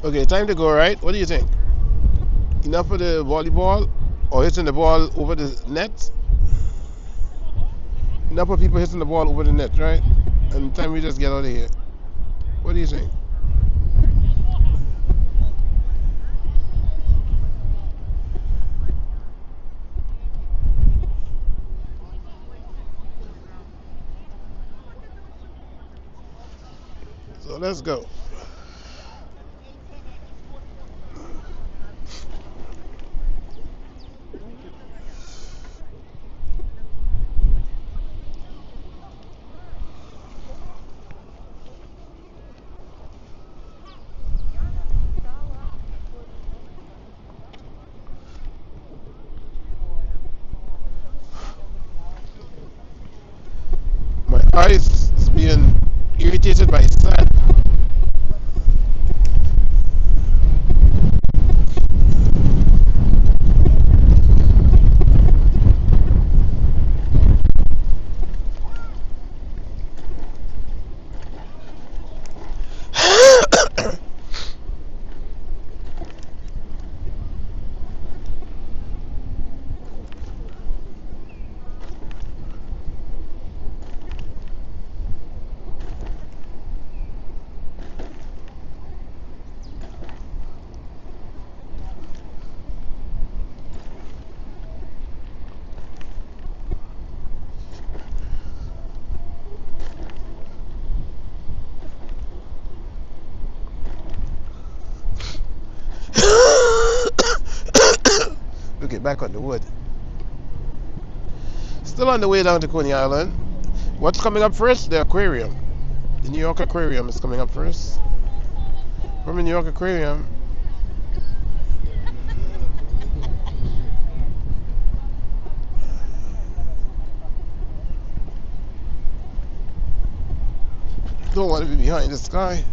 Okay, time to go, right? What do you think? Enough for the volleyball or hitting the ball over the net? Enough for people hitting the ball over the net, right? And time we just get out of here. What do you think? So let's go. My eyes is being irritated by sand. Okay, back on the wood. Still on the way down to Coney Island. What's coming up first? The aquarium. The New York Aquarium is coming up first. From the New York Aquarium, don't want to be behind this guy.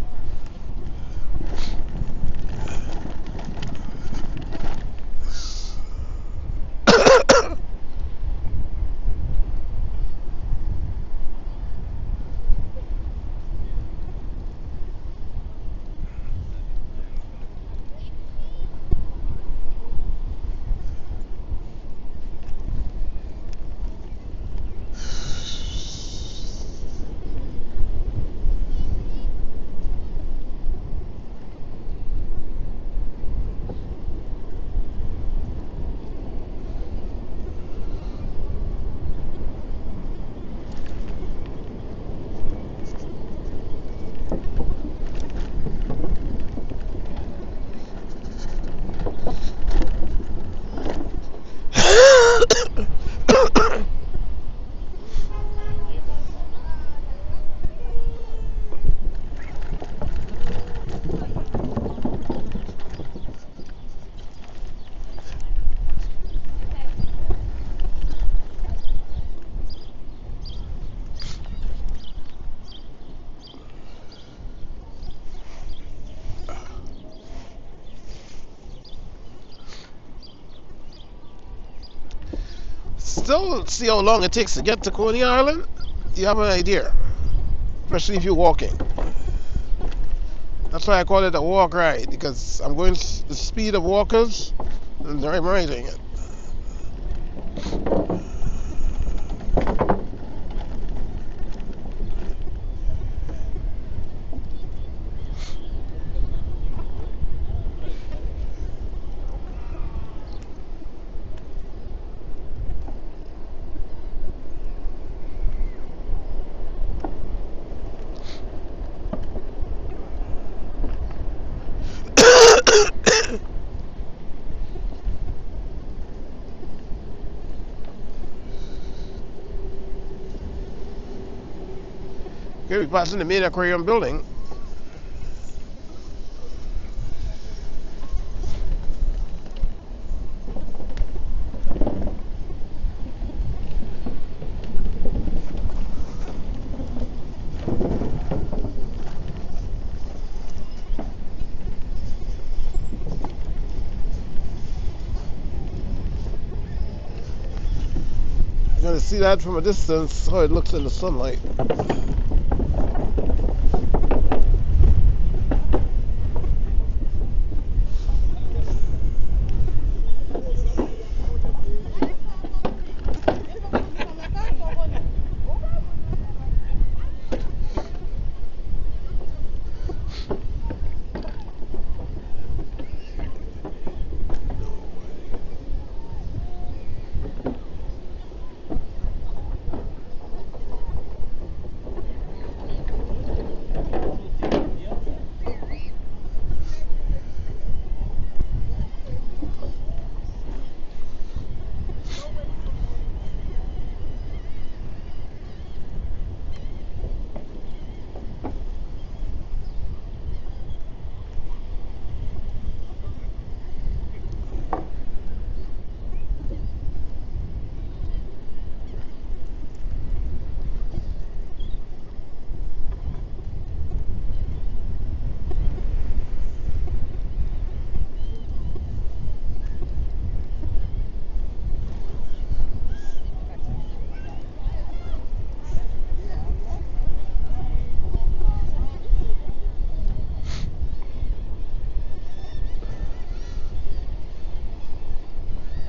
Still see how long it takes to get to Coney Island? You have an idea, especially if you're walking. That's why I call it a walk ride, because I'm going the speed of walkers and I'm riding it. Okay, we're passing the main aquarium building. You're going to see that from a distance, how it looks in the sunlight.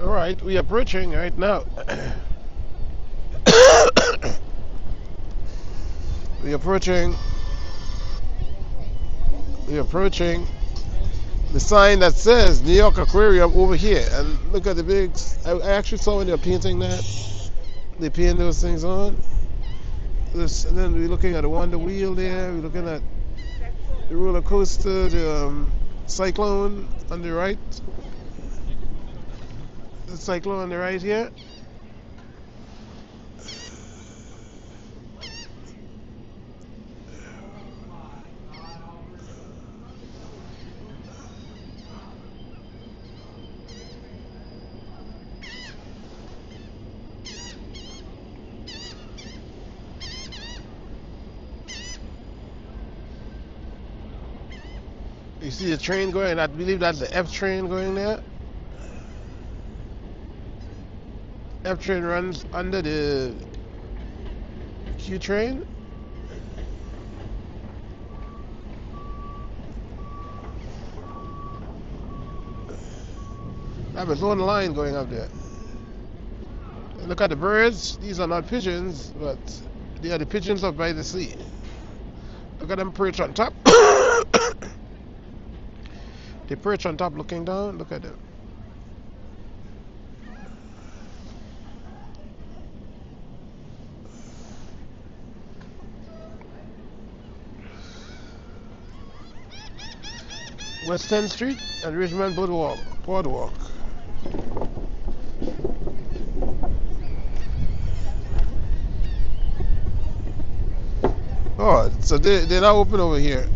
Alright, we're approaching right now. We're approaching the sign that says New York Aquarium over here. And look at the big, I actually saw when they were painting that. They paint those things on. This, and then we're looking at the Wonder Wheel there. We're looking at the roller coaster, the cyclone on the right. The cyclone on the right here. You see the train going? I believe that's the F train going there. F train runs under the Q train. I have its own line going up there. Look at the birds. These are not pigeons, but they are the pigeons up by the sea. Look at them perch on top. They perch on top looking down. Look at them. West 10th Street and Richmond Boardwalk. Oh, so they're not open over here.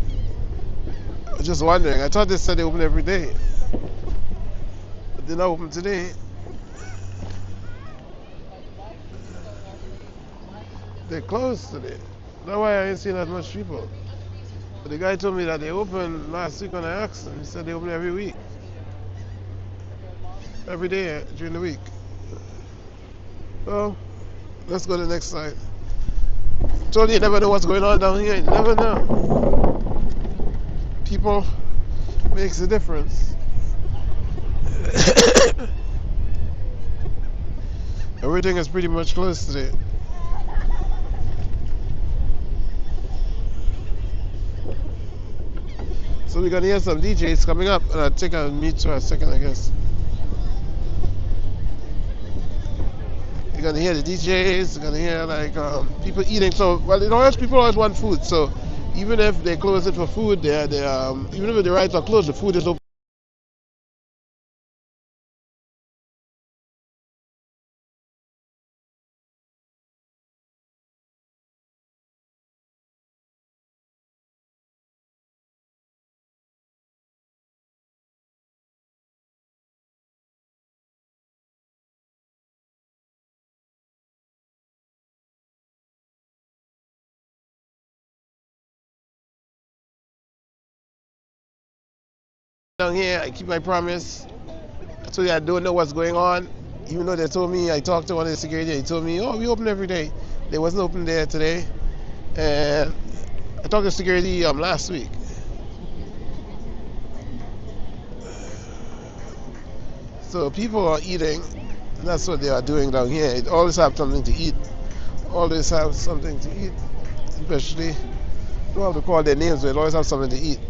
I was just wondering. I thought they said they open every day. But they're not open today. They're closed today. That's why I ain't seen that much people. But the guy told me that they opened last week when I asked him. He said they open every week. Every day during the week. Well, let's go to the next side. Told you never know what's going on down here. You never know. People makes a difference. Everything is pretty much closed today. So we're gonna hear some DJs coming up, and I think I'll meet for a second, I guess. You're gonna hear the DJs. You're gonna hear like people eating. So people always want food. So even if they close it for food, even if the rides are closed, the food is open. Down here, I keep my promise. I told you I don't know what's going on. Even though they told me, I talked to one of the security, they told me, oh, we open every day. They wasn't open there today. And I talked to security last week. So people are eating. And that's what they are doing down here. They always have something to eat. Always have something to eat. Especially, don't have to call their names, but they always have something to eat.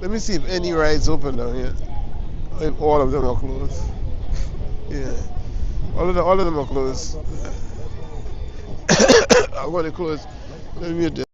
Let me see if any rides open down here. If all of them are closed. Yeah. All of them are closed. I'm going to close. Let me mute this.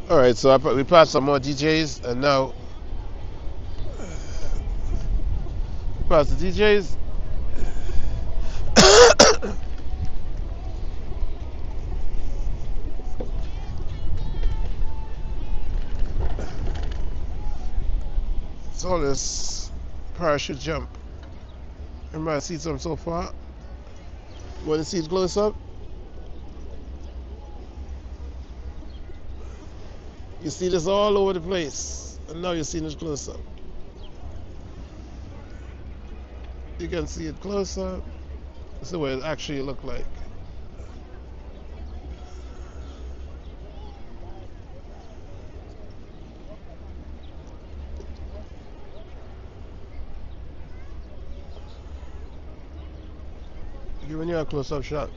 Alright, so we passed some more DJs, and now past the DJs. It's all this parachute jump. Everybody see some so far? Want to see it close up? You see this all over the place, and now you're seeing it close up. You can see it close up. This is what it actually look like. Giving you a close-up shot.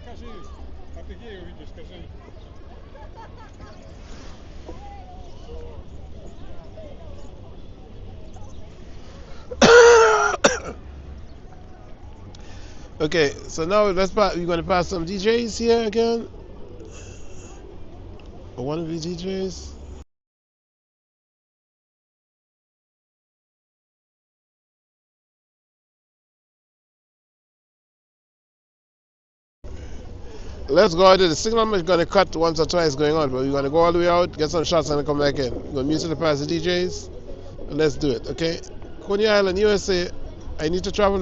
Скажи, а ты где увидишь, скажи. Okay, so now we're going to pass some DJs here again. Or one of the DJs. Let's go out there. The signal is going to cut once or twice going on, but we're going to go all the way out, get some shots, and then come back in. We're going to mute to pass the DJs, and let's do it, okay? Coney Island, USA. I need to travel.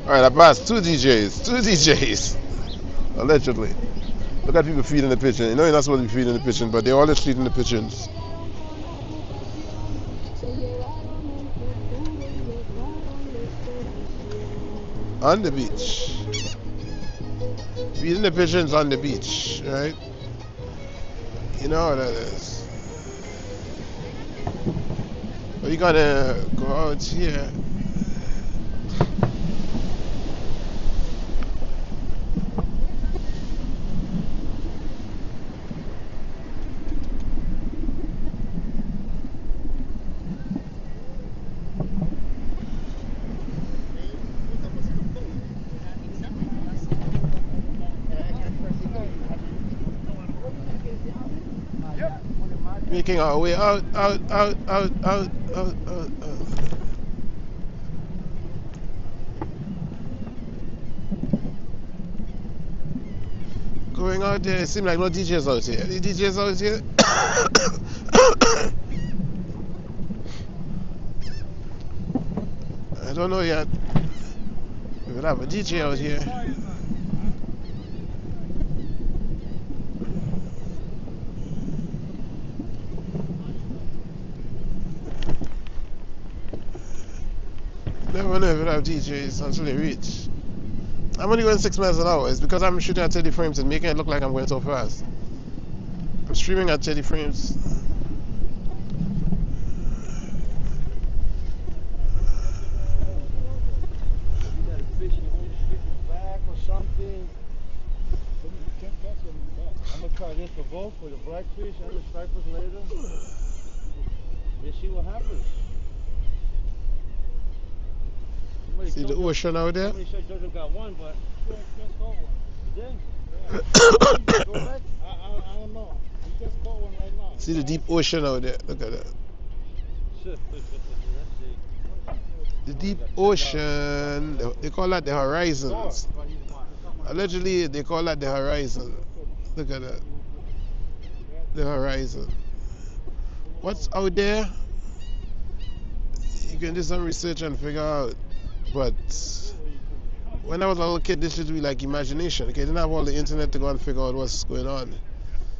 Alright, I passed two DJs, allegedly. Look at people feeding the pigeon. You know you're not supposed to be feeding the pigeon, but they're always feeding the pigeons. On the beach. Feeding the pigeons on the beach, right? You know what that is. We're gonna go out here. Making our way out. Going out there, it seems like no DJs out here. Any DJs out here? I don't know yet. We will have a DJ out here. Never know if we'll have DJs until they reach. I'm only going 6 miles an hour. It's because I'm shooting at 30 frames and making it look like I'm going so fast. I'm streaming at 30 frames. I'm gonna try this for both, for the blackfish and the stripers later. Let's see what happens. See the ocean out there? Somebody said Jojo got one, but just caught one. You did? Yeah. Go back? I don't know. He just caught one right now. See the deep ocean out there? Look at that. The deep ocean, they call that the horizons. Allegedly, they call that the horizon. Look at that. The horizon. What's out there? You can do some research and figure out. But when I was a little kid, this should be like imagination. Okay, I didn't have all the internet to go and figure out what's going on.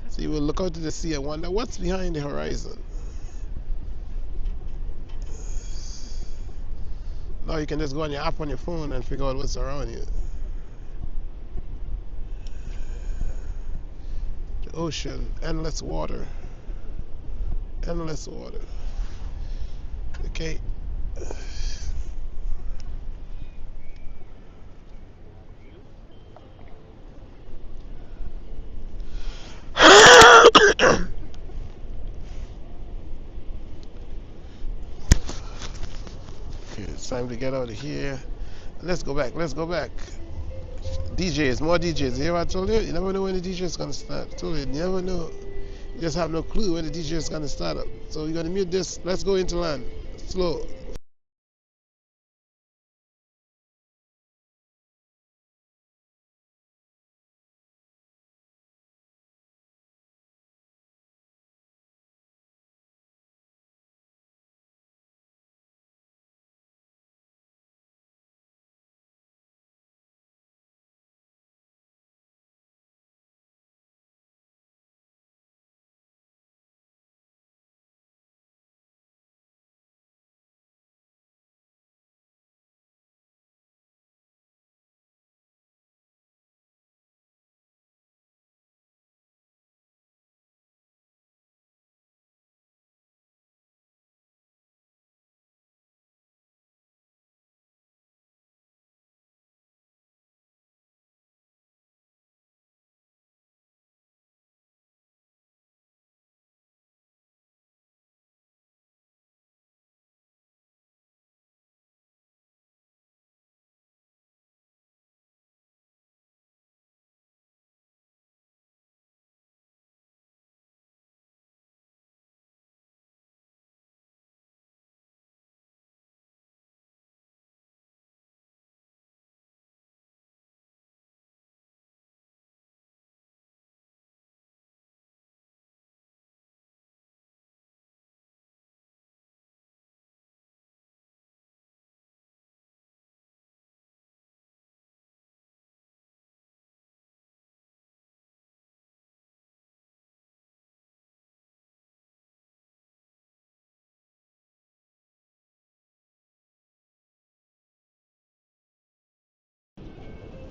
So you will look out to the sea and wonder what's behind the horizon. Now you can just go on your app on your phone and figure out what's around you. The ocean, endless water. Endless water. Okay. time to get out of here. Let's go back. Let's go back. DJs, more DJs. You hear what I told you? You never know when the DJ is gonna start. I told you, you never know. You just have no clue when the DJ is gonna start up. So we're gonna mute this. Let's go into land. Slow.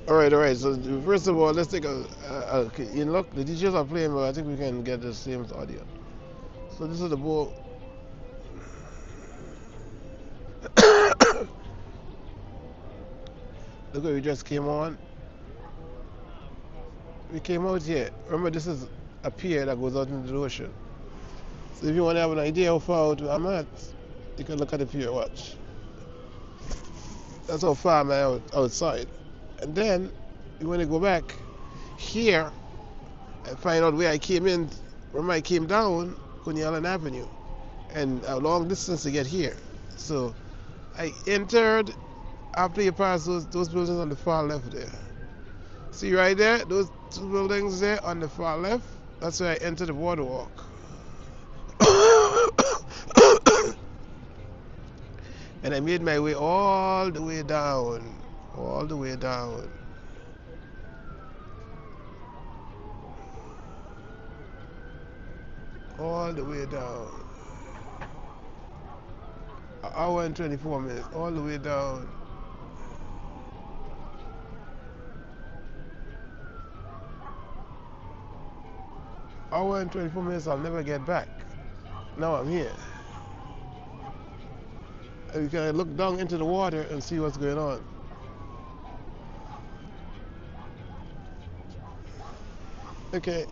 All right, all right. So first of all, let's take okay, you look, the DJs are playing, but I think we can get the same audio. So this is the boat. Look what we just came on. We came out here. Remember, this is a pier that goes out into the ocean. So if you want to have an idea how far out I'm at, you can look at the pier. Watch. That's how far I'm outside. And then you want to go back here and find out where I came in. Remember, I came down Coney Island Avenue, and a long distance to get here. So I entered after you pass those buildings on the far left there. See right there, those two buildings there on the far left. That's where I entered the boardwalk. And I made my way all the way down, all the way down. All the way down. An hour and 24 minutes, all the way down. Hour and 24 minutes, I'll never get back. Now I'm here. And you can look down into the water and see what's going on. Okay.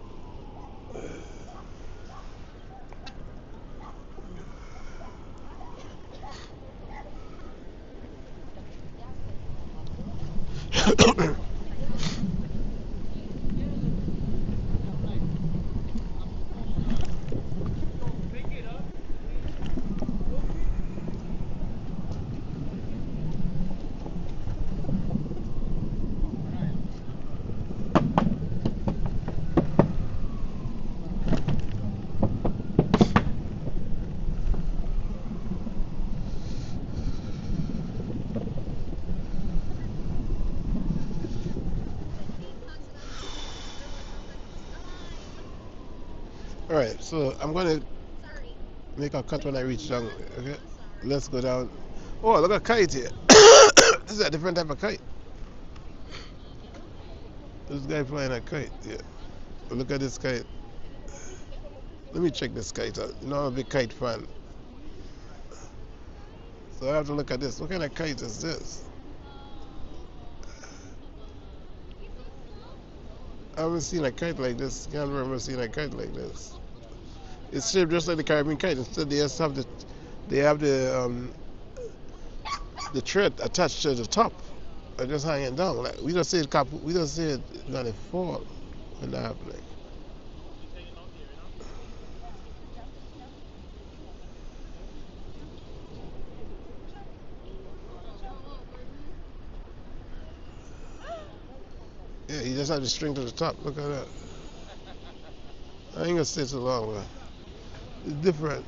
Alright, so I'm going to make a cut when I reach down. Okay, let's go down. Oh, look at a kite here. This is a different type of kite. This guy flying a kite. Yeah, look at this kite. Let me check this kite out. You know, I'm a big kite fan. So I have to look at this. What kind of kite is this? I haven't seen a kite like this. Can't remember seeing a kite like this. It's shaped just like the Caribbean kite. Instead, they have the the thread attached to the top. I just hanging down. Like we just see it we just see it gonna fall when that happening. Yeah, you just have the string to the top. Look at that. I ain't gonna stay too long, man. It's different.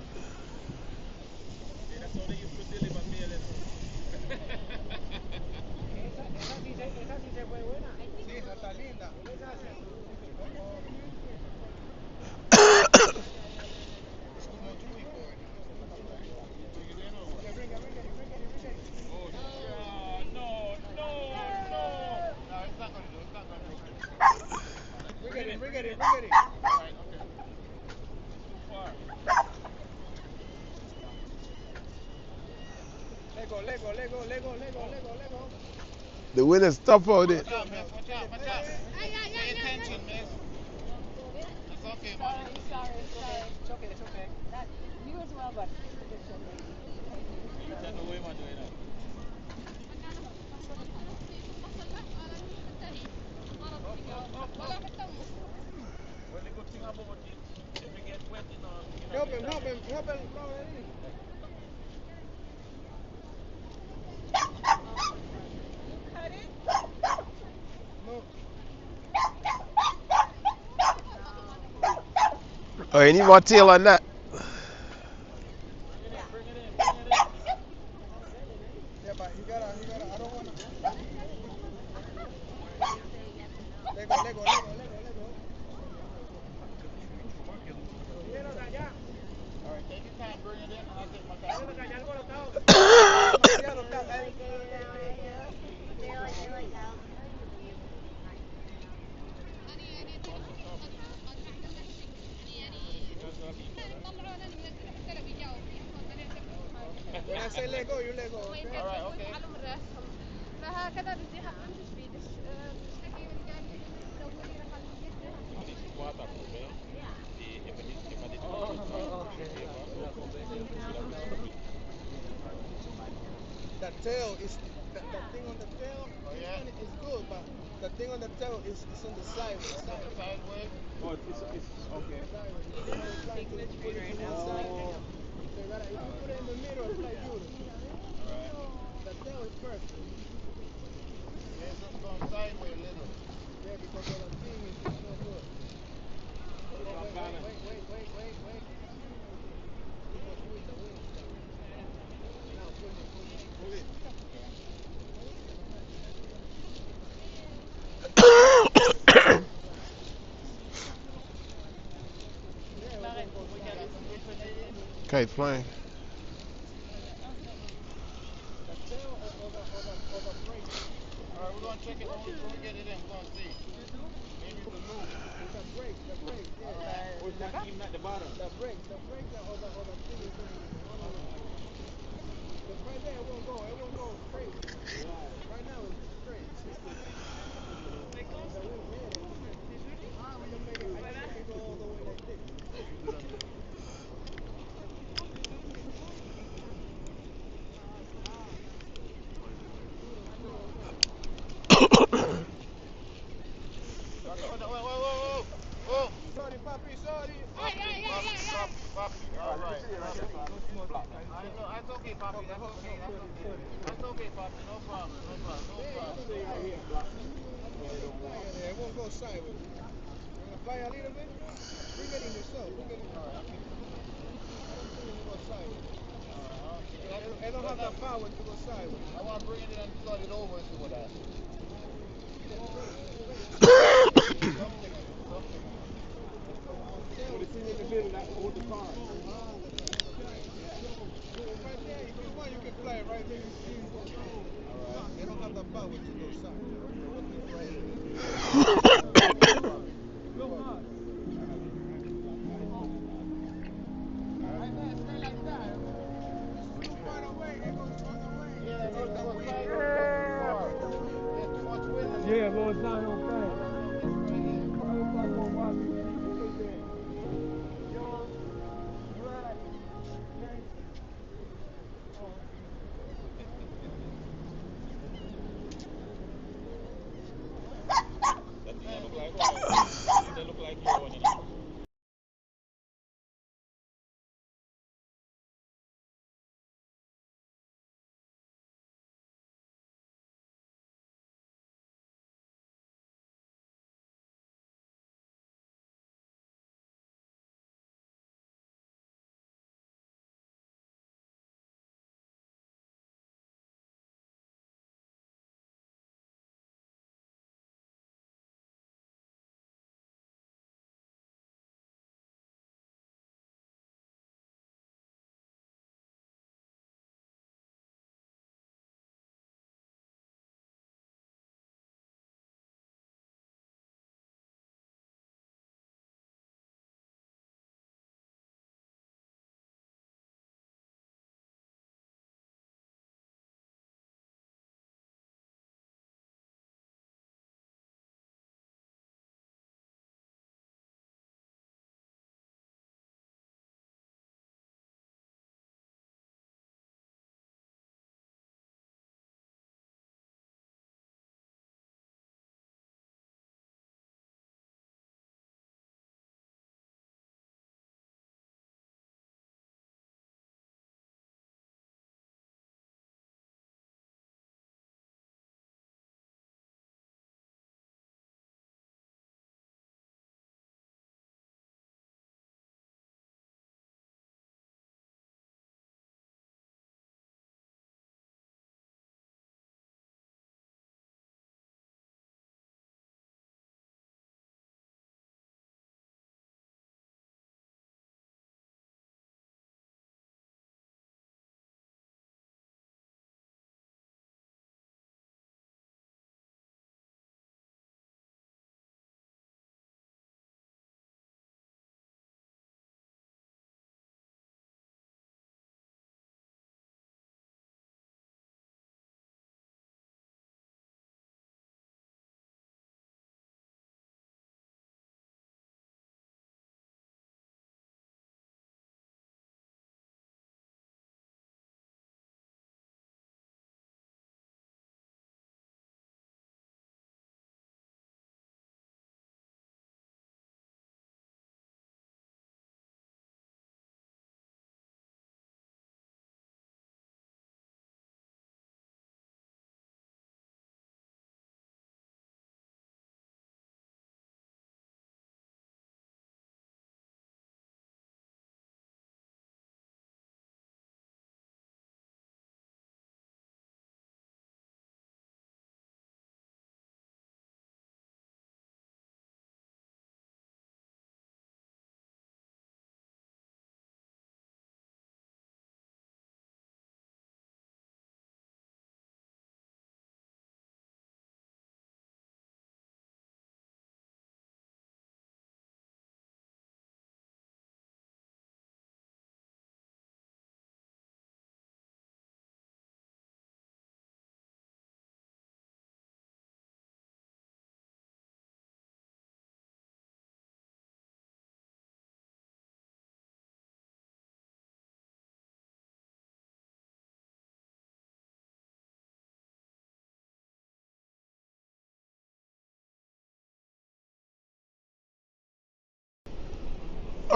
Lego. The wind is tough out there. Watch out. Pay attention, miss. It's okay, man. Sorry. It's okay. That, you as well, but it's okay. You tell me what am I doing now? Well, the good thing about it, if you get wet, you know. Help him. Cut it? No. Oh, you need more tail on that. Bring it in. Yeah, but you gotta, I don't wanna. Lego. Alright, take your time, bring it in, and I'll take my time. When I say let go, you let go. Okay? Alright, okay. فهكذا بدي امشي بايدك This is waterproof, eh? If I did The tail is the thing on the tail. Oh, yeah? Is good, but the thing on the tail is on the side. sideways. Oh, it's okay. So you gotta, if you put it in the middle, it's like beautiful. Alright. The tail is perfect. Yeah, it's just going sideways a little. Yeah, because of the thing is so good. Wait. Because you with the wing. Now pull it. Kite flying. Alright, we're going to check it when we get it in. We're going to see. Maybe it's the loop. The brake, yeah. Or it's not even at the bottom. The brake, or the thing is because right there it won't go straight. Right now it's straight. I can go all the way like this. Whoa. Sorry, papi, sorry. Papi. All right. That's okay, papi. That's okay, papi. No problem. It won't go sideways. You're gonna fly a little bit. Bring it in yourself. I don't think it will go sideways. I don't have the power to go sideways. I want to bring it in and flood it over and see what happens. Put it in the middle, that hold the car. Right there, if you want, you can fly it right there. Alright. They don't have the power to go Yeah, well, it's not okay.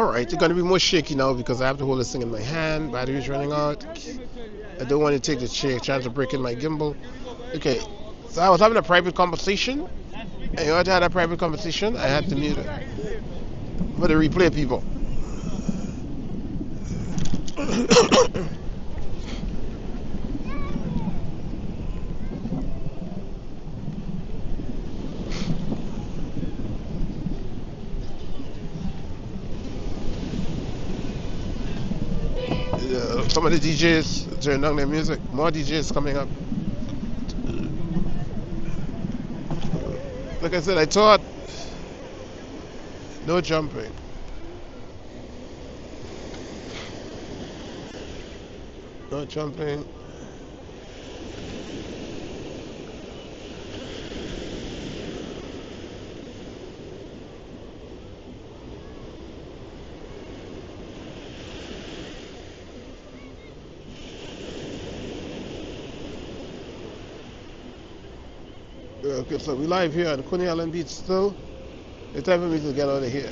Alright, it's gonna be more shaky now because I have to hold this thing in my hand. Battery's running out. I don't want to take the chance of breaking my gimbal. Okay, so I was having a private conversation. And in order to have a private conversation, I had to mute it for the replay people. Some of the DJs turn down their music. More DJs coming up. Like I said, I thought no jumping. No jumping. Okay, so we live here at Coney Island Beach still. It's time for me to get out of here.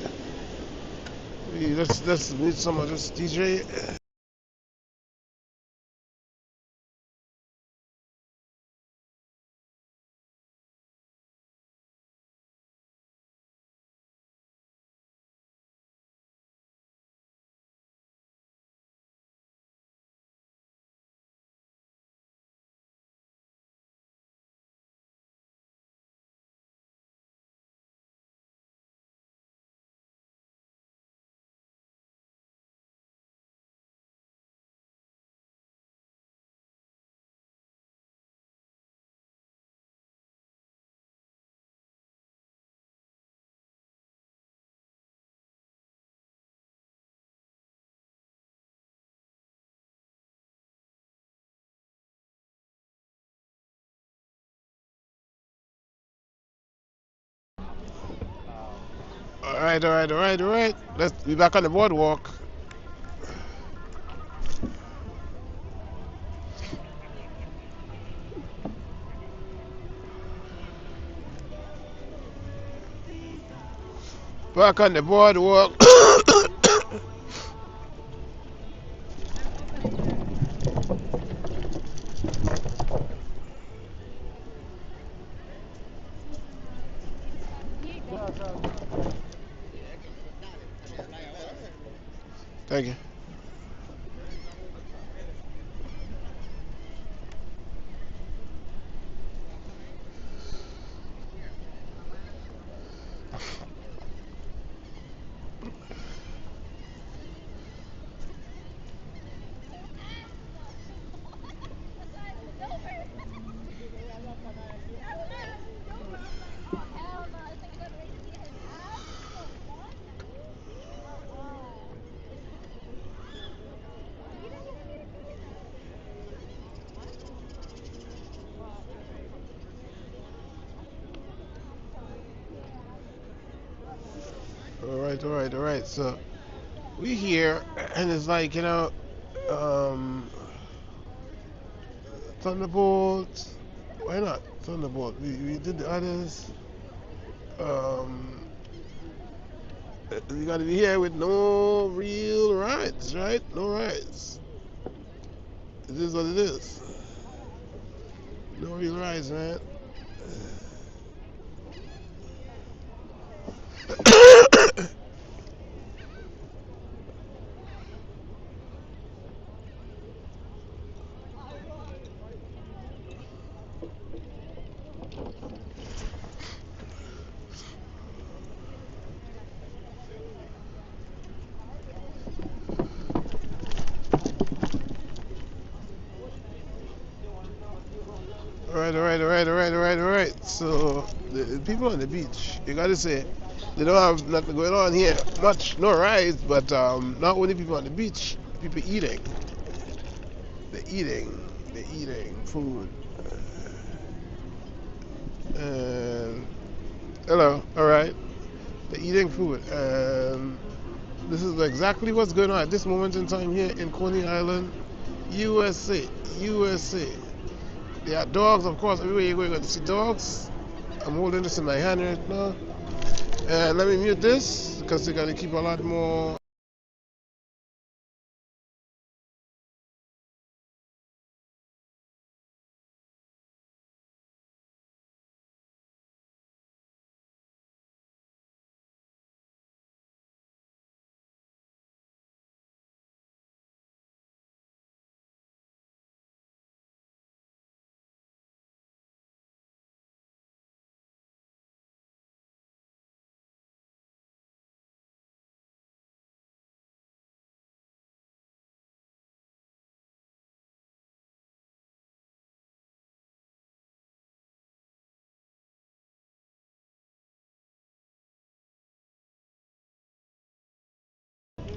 Let's meet some of this DJ. Alright. Let's be back on the boardwalk. Back on the boardwalk. Thank you. Alright. So we here, and it's like, Thunderbolt. Why not Thunderbolt? We did the others. We gotta be here with no real rides, right? No rides. It is what it is. No real rides, man. Alright. So the people on the beach, you gotta say, they don't have nothing going on here. No rides, but not only people on the beach, people eating. They're eating food. And hello, alright. They're eating food. And this is exactly what's going on at this moment in time here in Coney Island, USA. There are dogs, of course. Everywhere you go, you're going to see dogs. I'm holding this in my hand right now. And let me mute this because they're going to keep a lot more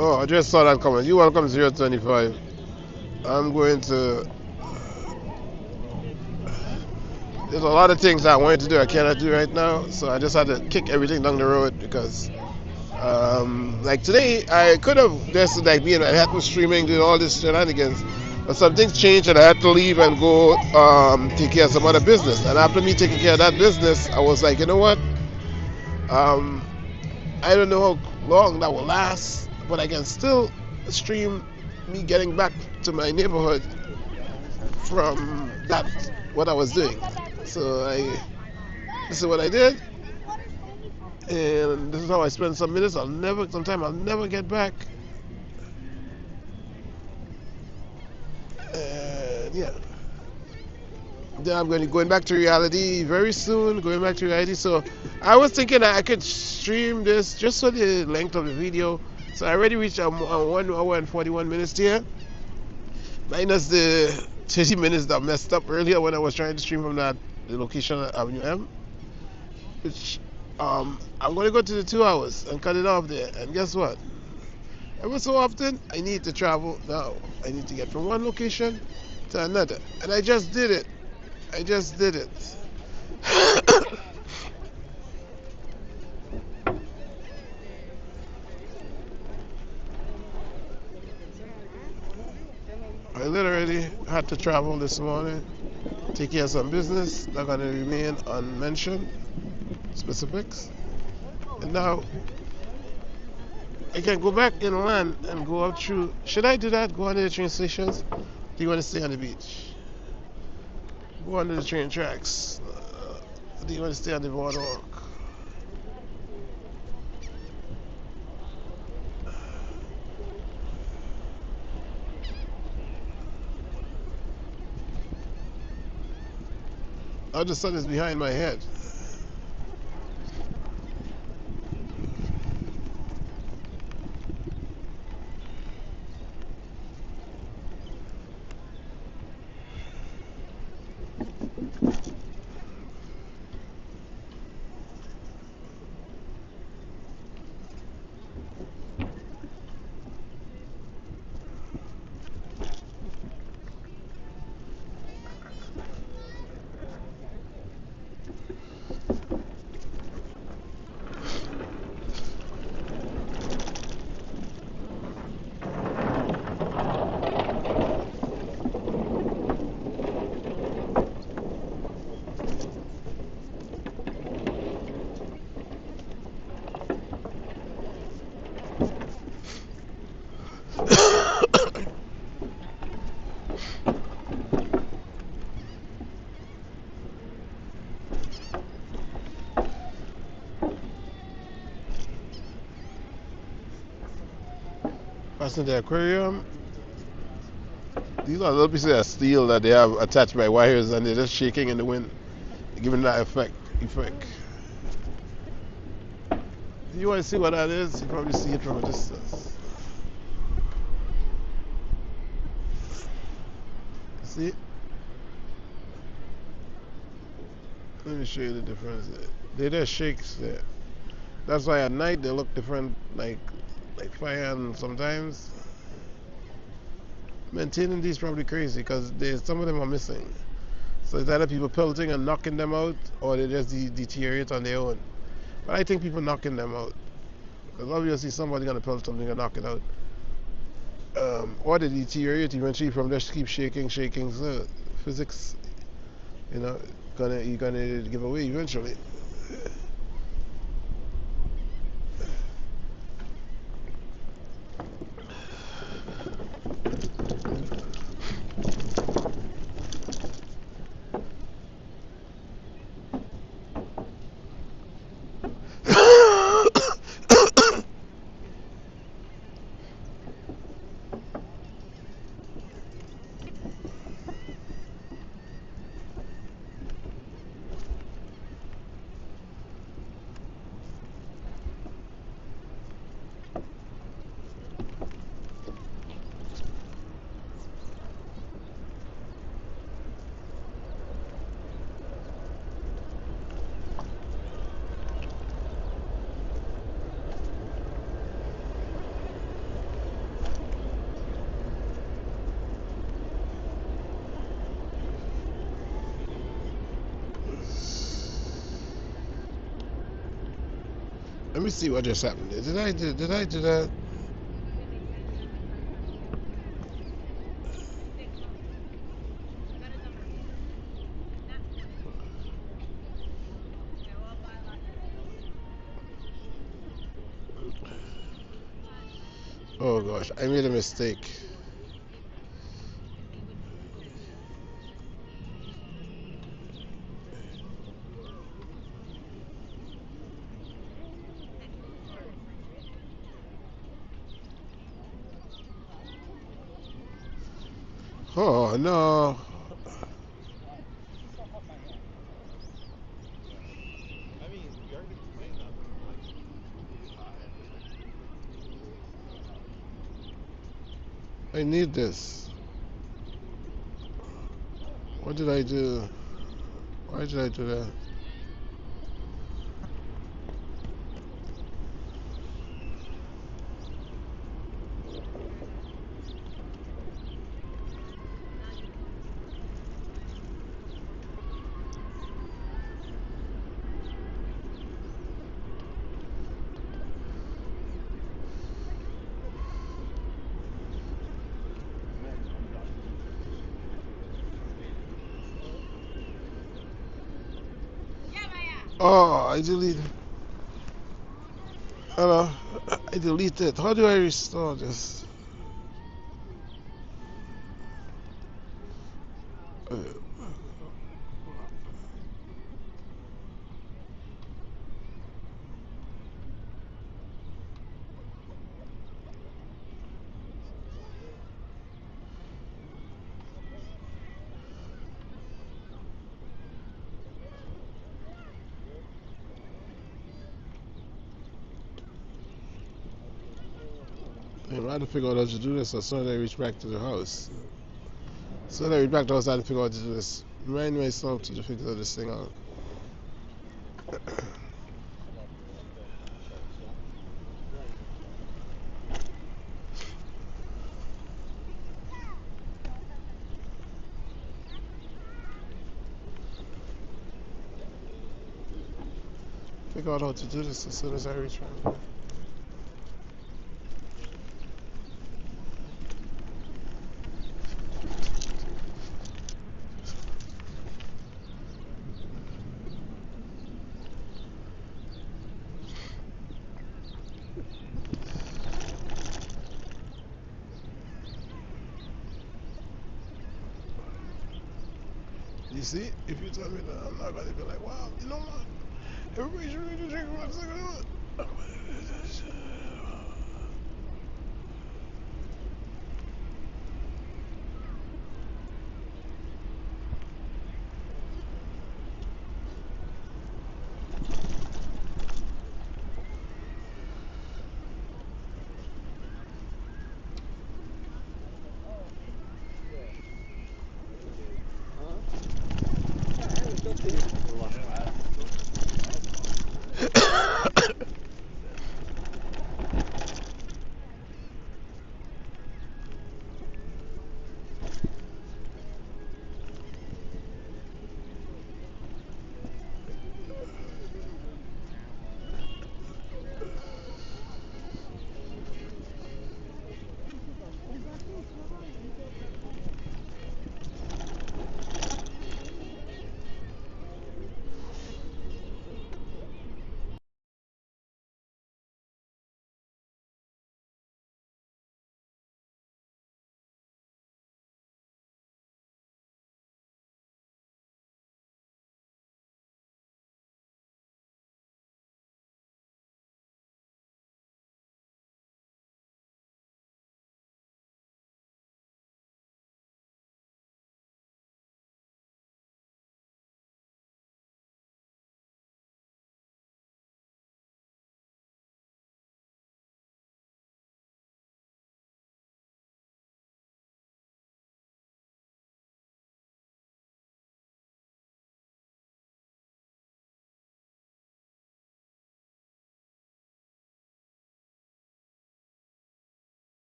Oh, I just saw that comment. You welcome 025. I'm going to. There's a lot of things I wanted to do I cannot do right now, so I just had to kick everything down the road because, like today, I could have just like been in Manhattan streaming, doing all this shenanigans, but some things changed and I had to leave and go take care of some other business. And after me taking care of that business, I was like, you know what? Um, I don't know how long that will last, but I can still stream me getting back to my neighborhood from that what I was doing. So this is what I did, and this is how I spent some minutes. Sometime I'll never get back. And yeah, then I'm going back to reality very soon. Going back to reality. So I was thinking that I could stream this just for the length of the video. So I already reached 1 hour and 41 minutes here, minus the 30 minutes that messed up earlier when I was trying to stream from the location at Avenue M, which I'm going to go to the 2 hours and cut it off there. And guess what? Every so often, I need to travel now. I need to get from one location to another. And I just did it. I just did it. I literally had to travel this morning, take care of some business that are going to remain unmentioned, specifics. And now I can go back inland and go up through. Should I do that? Go under the train stations? Do you want to stay on the beach? Go under the train tracks. Do you want to stay on the boardwalk? Now the sun is behind my head. Passing the aquarium. These are little pieces of steel that they have attached by wires and they're just shaking in the wind, giving that effect. You want to see what that is? You probably see it from a distance. See? Let me show you the difference. They just shakes there. That's why at night they look different, like fire, and sometimes maintaining these probably crazy because some of them are missing. So it's either people pelting and knocking them out, or they just deteriorate on their own. But I think people knocking them out, because obviously somebody gonna pelt something and knock it out, or they deteriorate eventually from just keep shaking. So physics, you're gonna give away eventually. Let me see what just happened there. Did I do that? Oh gosh, I made a mistake. Oh no. I mean, you already explained that. I need this. What did I do? Why did I do that? Oh, I deleted. Hello, I deleted. How do I restore this? I'm trying to figure out how to do this as soon as I reach back to the house. As soon as I reach back to the house, I have to figure out how to do this. Remind myself to figure this thing out. Figure out how to do this as soon as I reach back. You see, if you tell me that, I'm not gonna be like, wow, you know what? Everybody should really drink 1 second.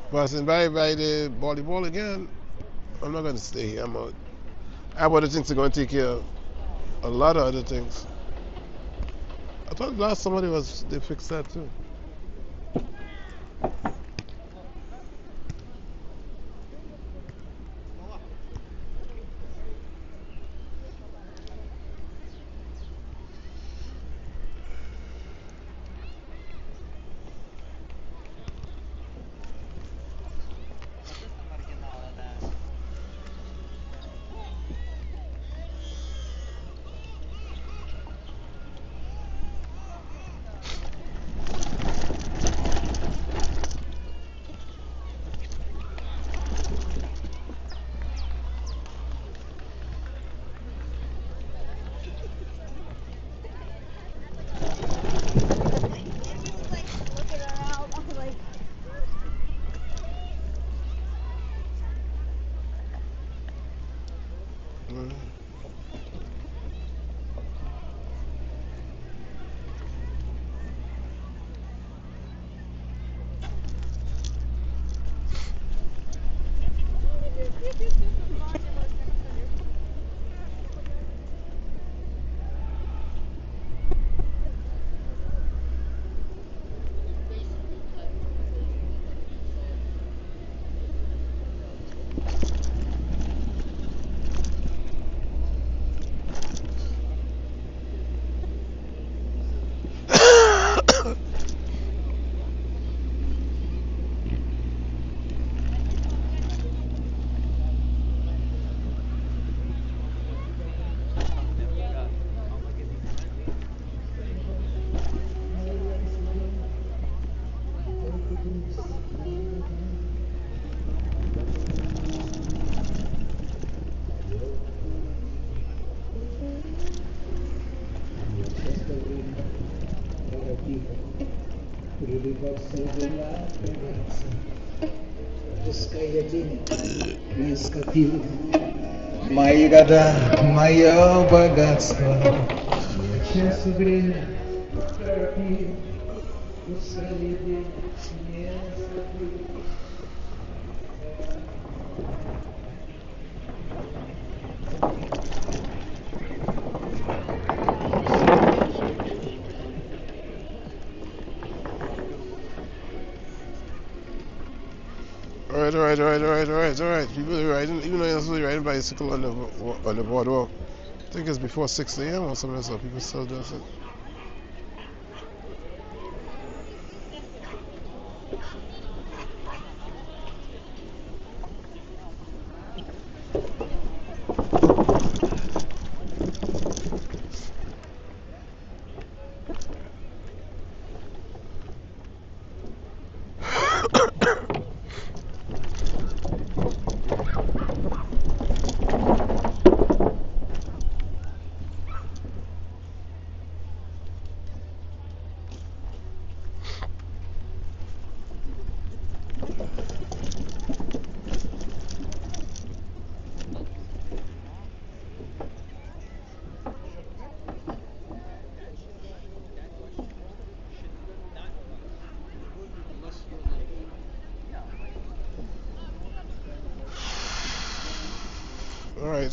Passing by the volleyball again. I'm not gonna stay here. I'm out. I have other things to go and take care of. A lot of other things. I thought last summer they fixed that too. Looking around, I'm like, Mm. Мои года, мое богатство. Сейчас время торопи, устали не забыть. Alright. People are riding, even though you're not supposed to be riding bicycle on the boardwalk. I think it's before 6 a.m. or something, so people still do it.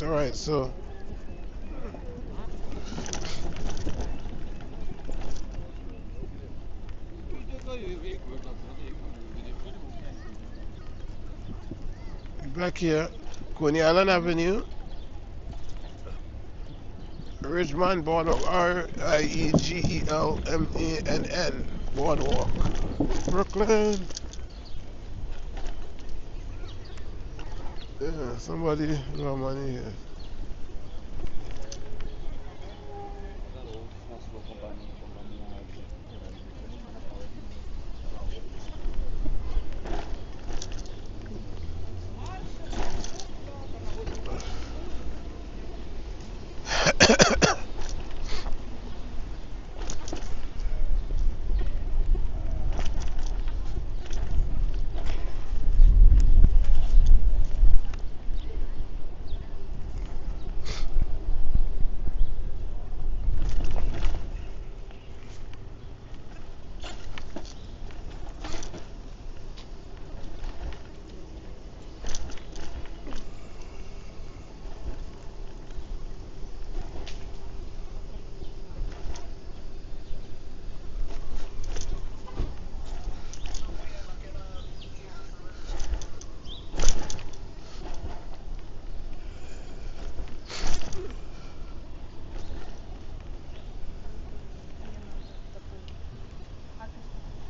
Alright, so back here, Coney Island Avenue, Ridgeman Boardwalk, Riegelmann Boardwalk, Brooklyn. Yeah, somebody got money here.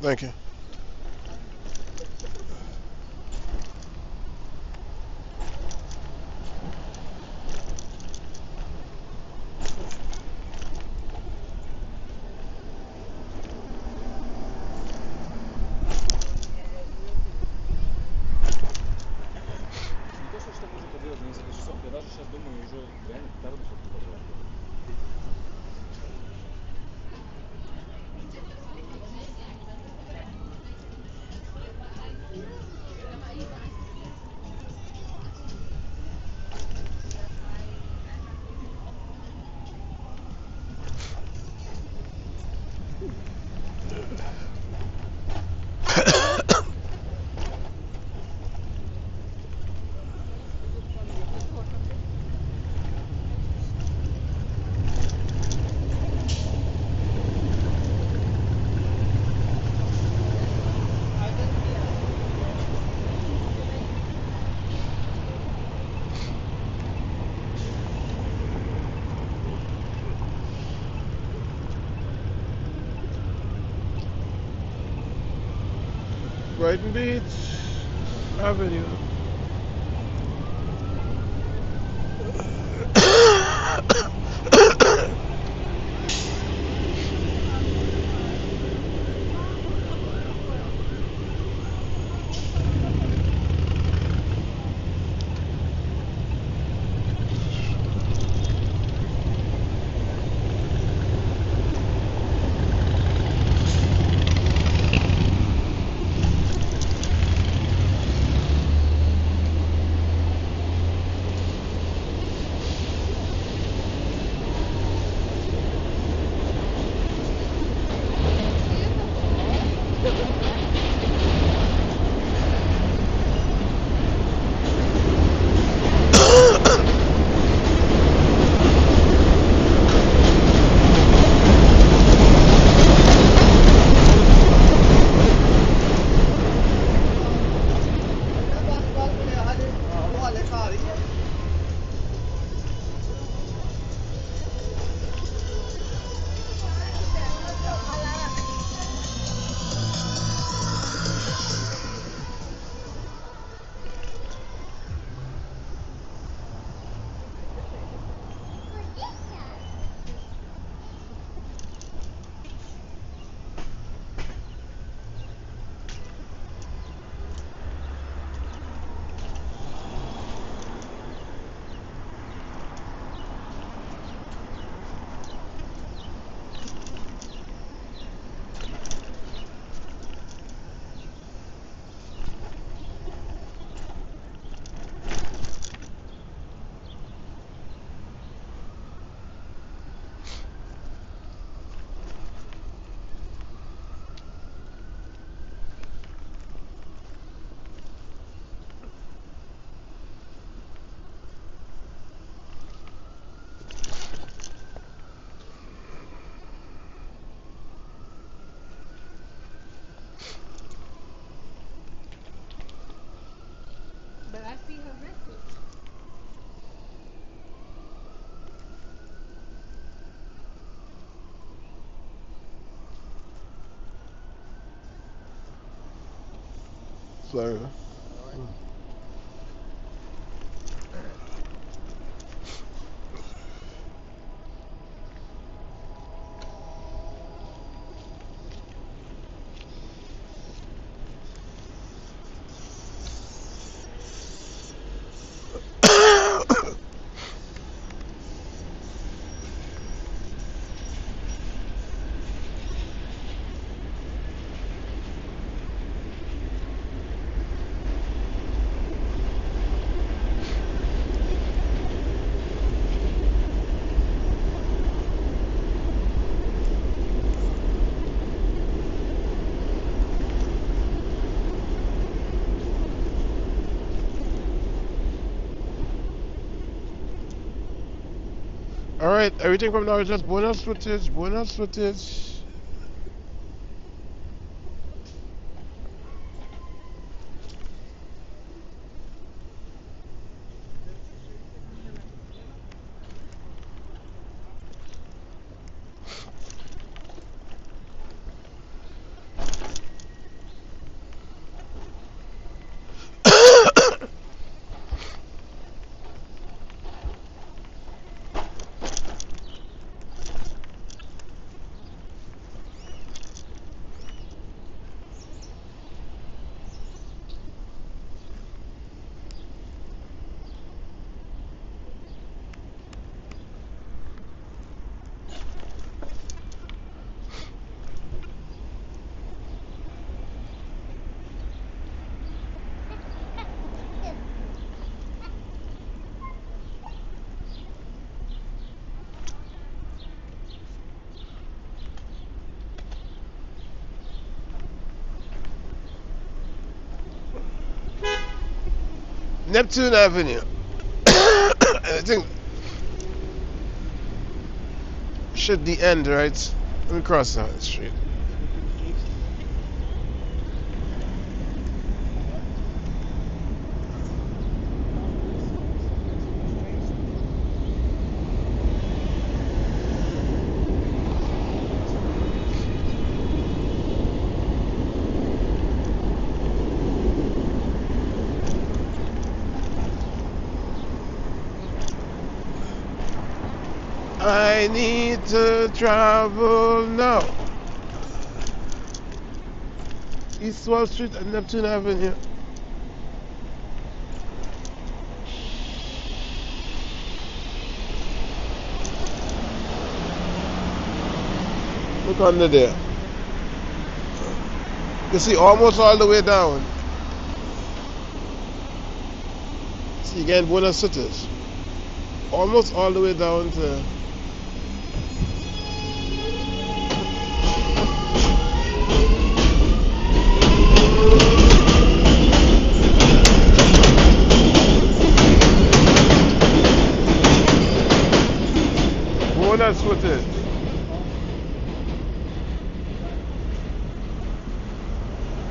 Thank you. Не то, что что-то уже подвез на несколько часов, я даже сейчас думаю, уже реально петарду все-таки подвез. Brighton Beach Avenue. But I see her record. So, all right, everything from now is just bonus footage, bonus footage. Neptune Avenue. I think should the end, right? Let me cross that street. I need to travel now. East Wall Street and Neptune Avenue. Look under there. You see almost all the way down. See again, bonus cities. Almost all the way down to bonus footage.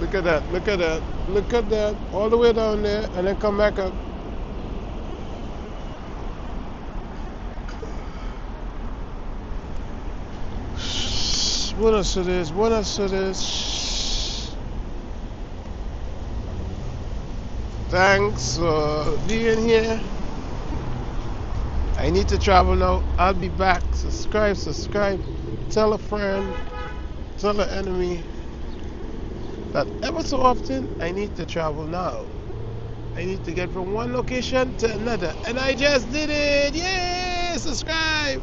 Look at that, look at that, look at that, all the way down there and then come back up. Buenos Aires, Buenos Aires. Thanks for being here. I need to travel now. I'll be back. Subscribe. Tell a friend. Tell an enemy. That ever so often I need to travel now. I need to get from one location to another. And I just did it. Yay! Subscribe.